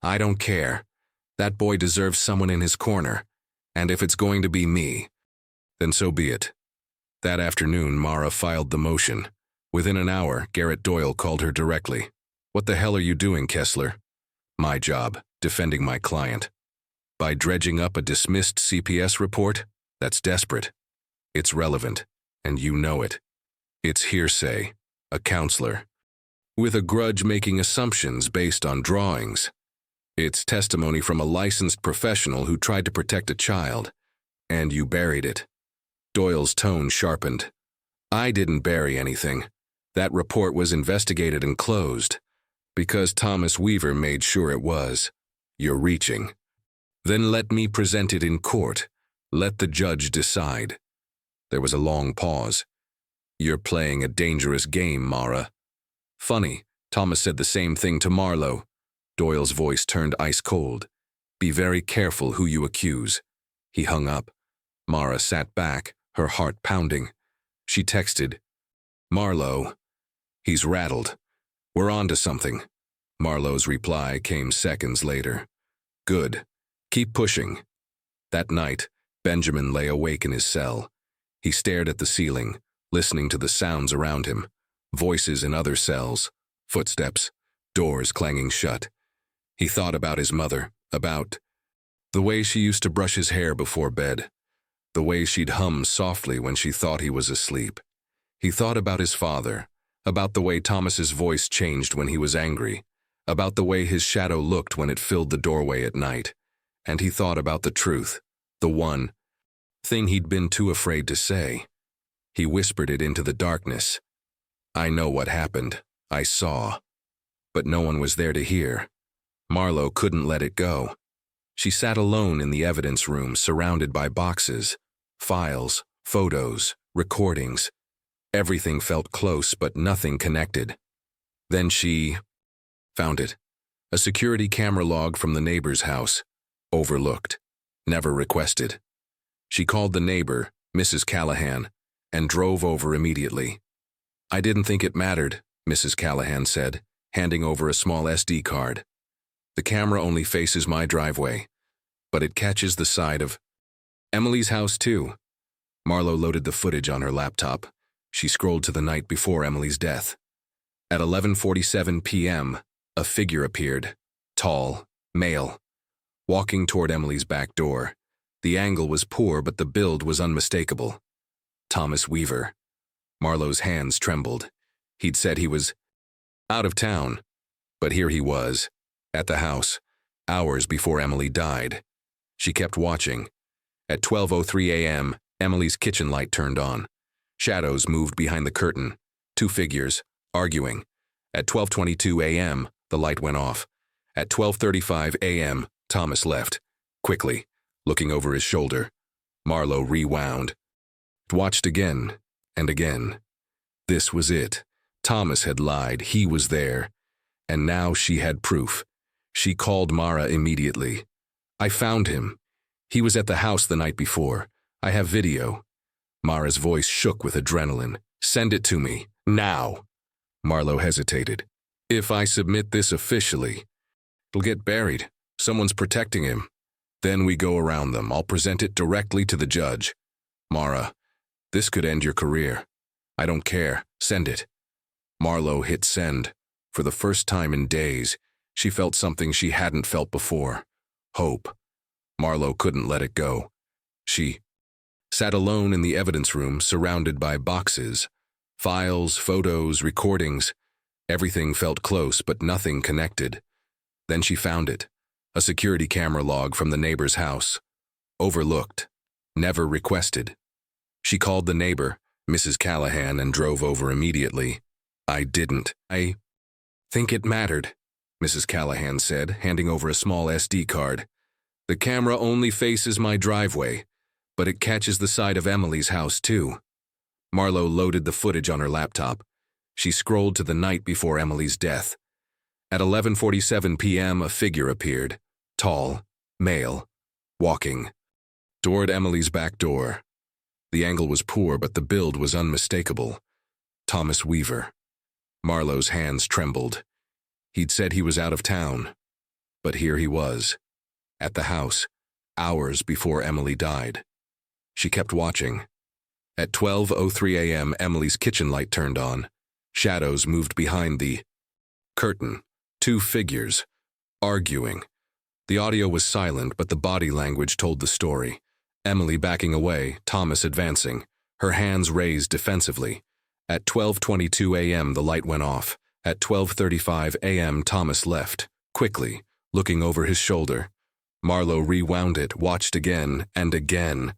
I don't care. That boy deserves someone in his corner. And if it's going to be me, then so be it. That afternoon, Mara filed the motion. Within an hour, Garrett Doyle called her directly. What the hell are you doing, Kessler? My job, defending my client. By dredging up a dismissed CPS report? That's desperate. It's relevant, and you know it. It's hearsay, a counselor, with a grudge making assumptions based on drawings. It's testimony from a licensed professional who tried to protect a child, and you buried it. Doyle's tone sharpened. I didn't bury anything. That report was investigated and closed, because Thomas Weaver made sure it was. You're reaching. Then let me present it in court. Let the judge decide. There was a long pause. You're playing a dangerous game, Mara. Funny, Thomas said the same thing to Marlowe. Doyle's voice turned ice cold. Be very careful who you accuse. He hung up. Mara sat back, her heart pounding. She texted, Marlowe. He's rattled. We're on to something. Marlowe's reply came seconds later. Good. Keep pushing. That night, Benjamin lay awake in his cell. He stared at the ceiling, listening to the sounds around him. Voices in other cells, footsteps, doors clanging shut. He thought about his mother, about the way she used to brush his hair before bed, the way she'd hum softly when she thought he was asleep. He thought about his father, about the way Thomas's voice changed when he was angry, about the way his shadow looked when it filled the doorway at night. And he thought about the truth, the one thing he'd been too afraid to say. He whispered it into the darkness. I know what happened. I saw. But no one was there to hear. Marlowe couldn't let it go. She sat alone in the evidence room, surrounded by boxes, files, photos, recordings. Everything felt close, but nothing connected. Then she found it. A security camera log from the neighbor's house. Overlooked. Never requested. She called the neighbor, Mrs. Callahan, and drove over immediately. I didn't think it mattered, Mrs. Callahan said, handing over a small SD card. The camera only faces my driveway, but it catches the side of Emily's house too. Marlowe loaded the footage on her laptop. She scrolled to the night before Emily's death. At 11:47 p.m., a figure appeared, tall, male, walking toward Emily's back door. The angle was poor, but the build was unmistakable. Thomas Weaver. Marlowe's hands trembled. He'd said he was out of town, but here he was, at the house, hours before Emily died. She kept watching. At 12:03 a.m., Emily's kitchen light turned on. Shadows moved behind the curtain. Two figures, arguing. At 12:22 a.m., the light went off. At 12:35 a.m., Thomas left, quickly, looking over his shoulder. Marlowe rewound. Watched again and again. This was it. Thomas had lied. He was there. And now she had proof. She called Mara immediately. I found him. He was at the house the night before. I have video. Mara's voice shook with adrenaline. Send it to me. Now. Marlo hesitated. If I submit this officially, it'll get buried. Someone's protecting him. Then we go around them. I'll present it directly to the judge. Mara, this could end your career. I don't care. Send it. Marlo hit send. For the first time in days, she felt something she hadn't felt before. Hope. Marlo couldn't let it go. She sat alone in the evidence room, surrounded by boxes, files, photos, recordings. Everything felt close, but nothing connected. Then she found it. A security camera log from the neighbor's house. Overlooked. Never requested. She called the neighbor, Mrs. Callahan, and drove over immediately. I think it mattered, Mrs. Callahan said, handing over a small SD card. The camera only faces my driveway, but it catches the side of Emily's house too. Marlo loaded the footage on her laptop. She scrolled to the night before Emily's death. At 11:47 p.m., a figure appeared. Tall, male, walking toward Emily's back door. The angle was poor, but the build was unmistakable. Thomas Weaver. Marlo's hands trembled. He'd said he was out of town, but here he was, at the house, hours before Emily died. She kept watching. At 12:03 a.m., Emily's kitchen light turned on. Shadows moved behind the curtain. Two figures, arguing. The audio was silent, but the body language told the story. Emily backing away, Thomas advancing, her hands raised defensively. At 12:22 a.m., the light went off. At 12:35 a.m., Thomas left, quickly, looking over his shoulder. Marlo rewound it, watched again and again.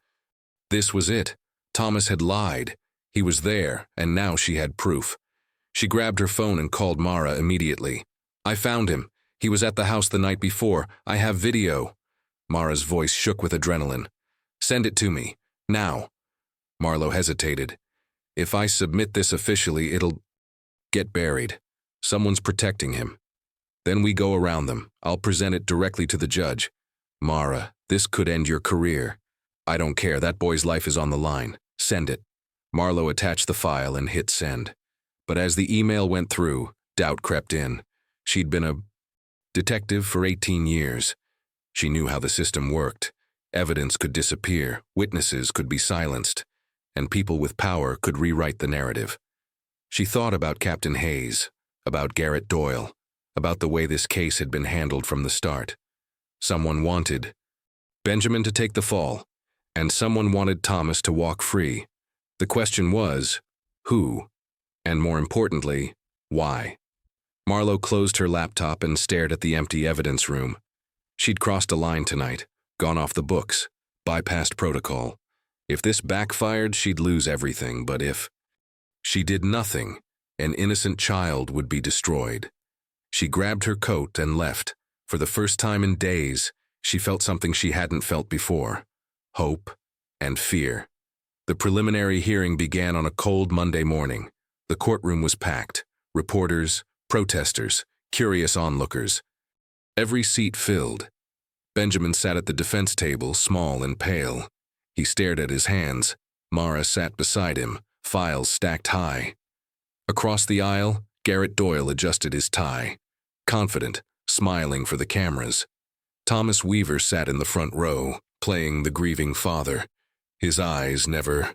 This was it. Thomas had lied. He was there, and now she had proof. She grabbed her phone and called Mara immediately. I found him. He was at the house the night before. I have video. Mara's voice shook with adrenaline. Send it to me. Now. Marlo hesitated. If I submit this officially, it'll get buried. Someone's protecting him. Then we go around them. I'll present it directly to the judge. Mara, this could end your career. I don't care. That boy's life is on the line. Send it. Marlo attached the file and hit send. But as the email went through, doubt crept in. She'd been a detective for 18 years. She knew how the system worked. Evidence could disappear, witnesses could be silenced, and people with power could rewrite the narrative. She thought about Captain Hayes, about Garrett Doyle, about the way this case had been handled from the start. Someone wanted Benjamin to take the fall, and someone wanted Thomas to walk free. The question was, who? And more importantly, why? Marlo closed her laptop and stared at the empty evidence room. She'd crossed a line tonight, gone off the books, bypassed protocol. If this backfired, she'd lose everything, but if she did nothing, an innocent child would be destroyed. She grabbed her coat and left. For the first time in days, she felt something she hadn't felt before. Hope and fear. The preliminary hearing began on a cold Monday morning. The courtroom was packed. Reporters, protesters, curious onlookers. Every seat filled. Benjamin sat at the defense table, small and pale. He stared at his hands. Mara sat beside him, files stacked high. Across the aisle, Garrett Doyle adjusted his tie, confident, smiling for the cameras. Thomas Weaver sat in the front row, playing the grieving father. His eyes never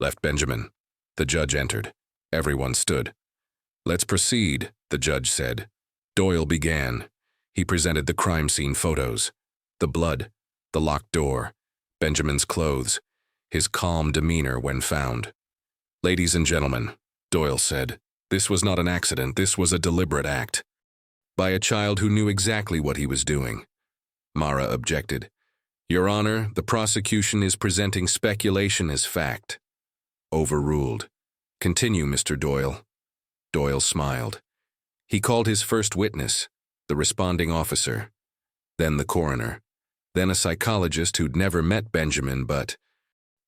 left Benjamin. The judge entered. Everyone stood. Let's proceed, the judge said. Doyle began. He presented the crime scene photos. The blood, the locked door, Benjamin's clothes, his calm demeanor when found. Ladies and gentlemen, Doyle said, this was not an accident, this was a deliberate act. By a child who knew exactly what he was doing. Mara objected. Your Honor, the prosecution is presenting speculation as fact. Overruled. Continue, Mr. Doyle. Doyle smiled. He called his first witness, the responding officer, then the coroner, then a psychologist who'd never met Benjamin but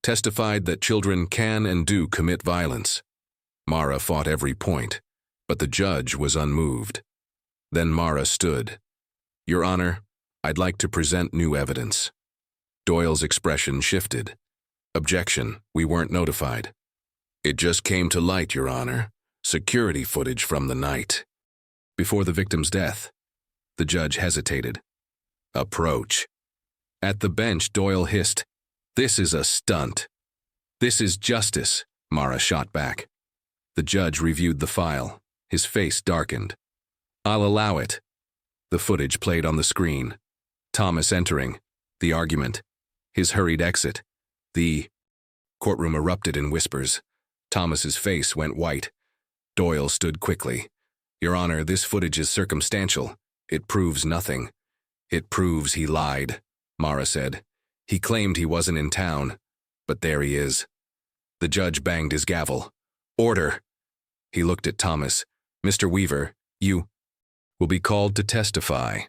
testified that children can and do commit violence. Mara fought every point. But the judge was unmoved. Then Mara stood. "Your Honor, I'd like to present new evidence." Doyle's expression shifted. "Objection, we weren't notified." "It just came to light, Your Honor. Security footage from the night." "Before the victim's death." The judge hesitated. "Approach." At the bench, Doyle hissed, "This is a stunt." "This is justice," Mara shot back. The judge reviewed the file. His face darkened. "I'll allow it." The footage played on the screen. Thomas entering. The argument. His hurried exit. The courtroom erupted in whispers. Thomas's face went white. Doyle stood quickly. "Your Honor, this footage is circumstantial. It proves nothing." "It proves he lied," Mara said. "He claimed he wasn't in town, but there he is." The judge banged his gavel. "Order." He looked at Thomas. "Mr. Weaver, you will be called to testify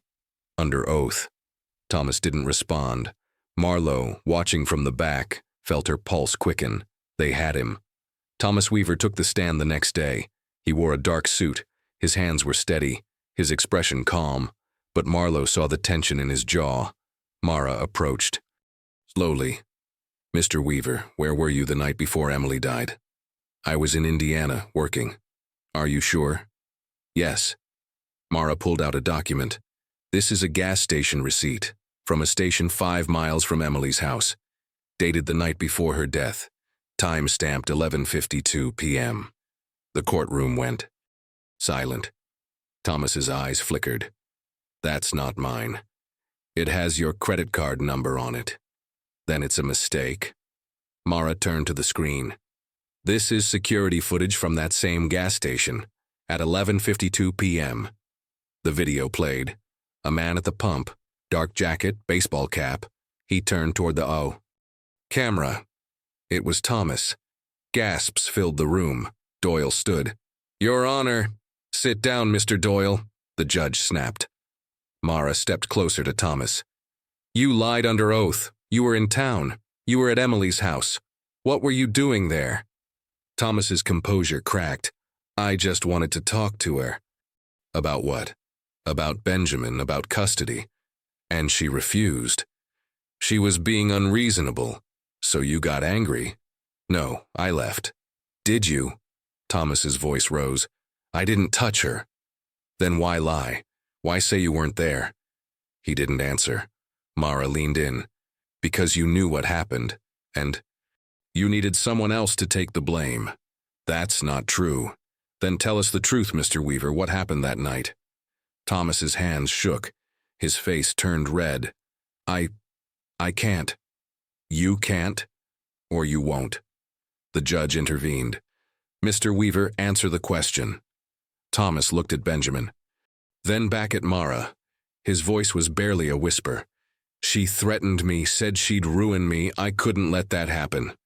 under oath." Thomas didn't respond. Marlowe, watching from the back, felt her pulse quicken. They had him. Thomas Weaver took the stand the next day. He wore a dark suit. His hands were steady, his expression calm, but Marlowe saw the tension in his jaw. Mara approached. Slowly. "Mr. Weaver, where were you the night before Emily died?" "I was in Indiana, working." "Are you sure?" "Yes." Mara pulled out a document. "This is a gas station receipt, from a station 5 miles from Emily's house, dated the night before her death, time stamped 11:52 p.m. The courtroom went silent. Thomas's eyes flickered. "That's not mine. It has your credit card number on it." "Then it's a mistake." Mara turned to the screen. "This is security footage from that same gas station, at 11:52 p.m. The video played. A man at the pump, dark jacket, baseball cap. He turned toward the camera. It was Thomas. Gasps filled the room. Doyle stood. "Your Honor." "Sit down, Mr. Doyle," the judge snapped. Mara stepped closer to Thomas. "You lied under oath. You were in town. You were at Emily's house. What were you doing there?" Thomas's composure cracked. "I just wanted to talk to her." "About what?" "About Benjamin, about custody." "And she refused." "She was being unreasonable. So you got angry?" "No, I left." "Did you?" Thomas's voice rose. "I didn't touch her." "Then why lie? Why say you weren't there?" He didn't answer. Mara leaned in. "Because you knew what happened, and you needed someone else to take the blame." "That's not true." "Then tell us the truth, Mr. Weaver. What happened that night?" Thomas's hands shook. His face turned red. I can't." "You can't, or you won't." The judge intervened. "Mr. Weaver, answer the question." Thomas looked at Benjamin, then back at Mara. His voice was barely a whisper. "She threatened me, said she'd ruin me. I couldn't let that happen."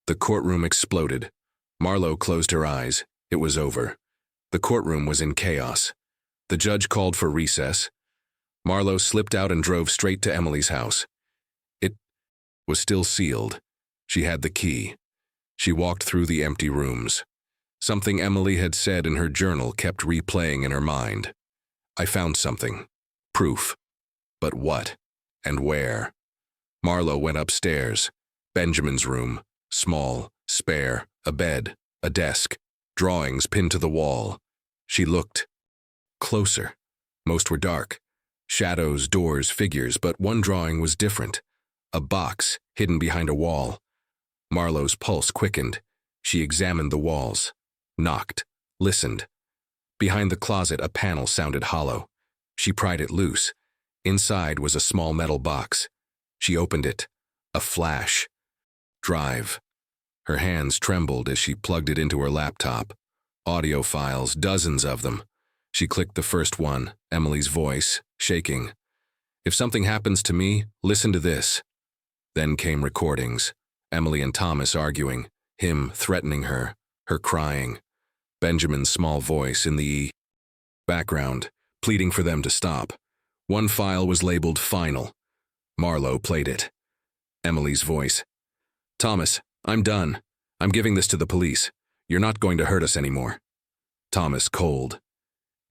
The courtroom exploded. Marlowe closed her eyes. It was over. The courtroom was in chaos. The judge called for recess. Marlowe slipped out and drove straight to Emily's house. It was still sealed. She had the key. She walked through the empty rooms. Something Emily had said in her journal kept replaying in her mind. "I found something. Proof. But what? And where?" Marlowe went upstairs. Benjamin's room. Small, spare, a bed, a desk, drawings pinned to the wall. She looked closer. Most were dark. Shadows, doors, figures, but one drawing was different. A box, hidden behind a wall. Marlowe's pulse quickened. She examined the walls. Knocked. Listened. Behind the closet, a panel sounded hollow. She pried it loose. Inside was a small metal box. She opened it. A flash. Drive. Her hands trembled as she plugged it into her laptop. Audio files, dozens of them. She clicked the first one, Emily's voice, shaking. "If something happens to me, listen to this." Then came recordings. Emily and Thomas arguing, him threatening her crying. Benjamin's small voice in the background, pleading for them to stop. One file was labeled Final. Marlowe played it. Emily's voice. "Thomas, I'm done. I'm giving this to the police. You're not going to hurt us anymore." Thomas cold.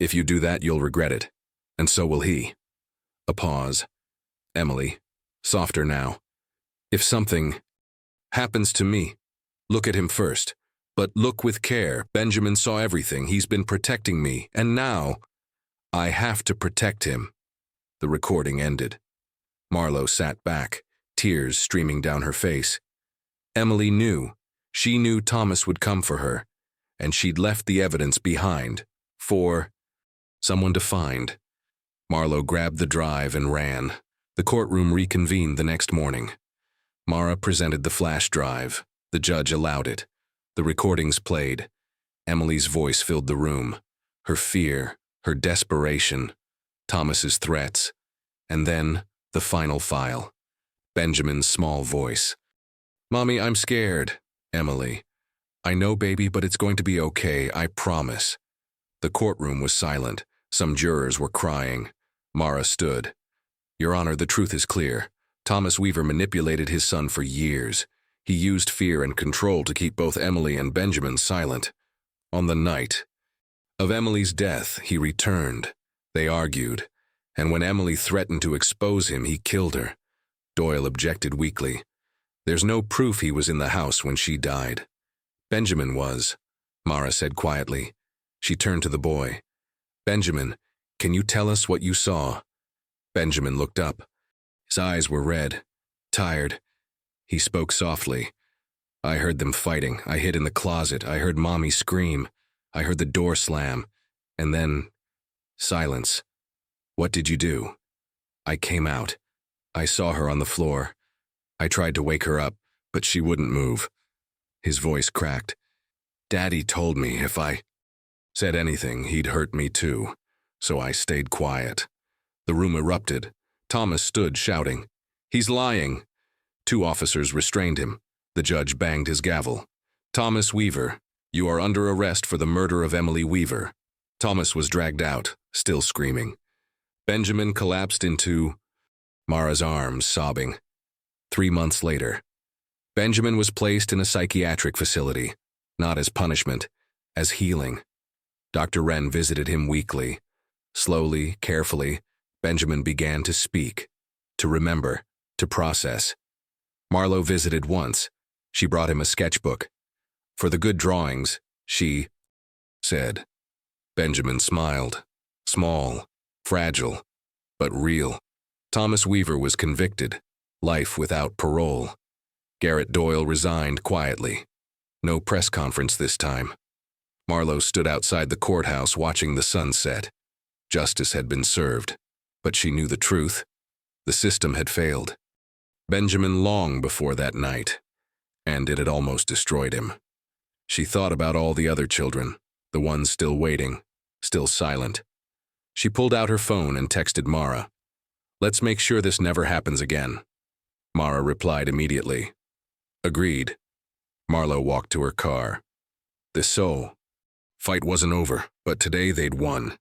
If you do that, you'll regret it. And so will he. A pause. Emily, softer now. If something happens to me, look at him first. But look with care. Benjamin saw everything. He's been protecting me. And now, I have to protect him. The recording ended. Marlo sat back, tears streaming down her face. Emily knew. She knew Thomas would come for her, and she'd left the evidence behind for someone to find. Marlo grabbed the drive and ran. The courtroom reconvened the next morning. Mara presented the flash drive. The judge allowed it. The recordings played. Emily's voice filled the room. Her fear, her desperation, Thomas's threats, and then the final file. Benjamin's small voice. "Mommy, I'm scared." Emily. "I know, baby, but it's going to be okay, I promise." The courtroom was silent. Some jurors were crying. Mara stood. "Your Honor, the truth is clear. Thomas Weaver manipulated his son for years. He used fear and control to keep both Emily and Benjamin silent. On the night of Emily's death, he returned. They argued, and when Emily threatened to expose him, he killed her." Doyle objected weakly. "There's no proof he was in the house when she died." "Benjamin was," Mara said quietly. She turned to the boy. "Benjamin, can you tell us what you saw?" Benjamin looked up. His eyes were red, tired. He spoke softly. "I heard them fighting. I hid in the closet. I heard Mommy scream. I heard the door slam. And then, silence. What did you do?" "I came out. I saw her on the floor. I tried to wake her up, but she wouldn't move." His voice cracked. "Daddy told me if I said anything, he'd hurt me too, so I stayed quiet." The room erupted. Thomas stood shouting, "He's lying!" 2 officers restrained him. The judge banged his gavel. "Thomas Weaver, you are under arrest for the murder of Emily Weaver." Thomas was dragged out, still screaming. Benjamin collapsed into Mara's arms, sobbing. 3 months later, Benjamin was placed in a psychiatric facility, not as punishment, as healing. Dr. Wren visited him weekly. Slowly, carefully, Benjamin began to speak, to remember, to process. Marlo visited once. She brought him a sketchbook. "For the good drawings," she said. Benjamin smiled. Small, fragile, but real. Thomas Weaver was convicted. Life without parole. Garrett Doyle resigned quietly. No press conference this time. Marlo stood outside the courthouse watching the sun set. Justice had been served, but she knew the truth. The system had failed. Benjamin long before that night, and it had almost destroyed him. She thought about all the other children, the ones still waiting, still silent. She pulled out her phone and texted Mara. "Let's make sure this never happens again." Mara replied immediately. "Agreed." Marlo walked to her car. The fight wasn't over, but today they'd won.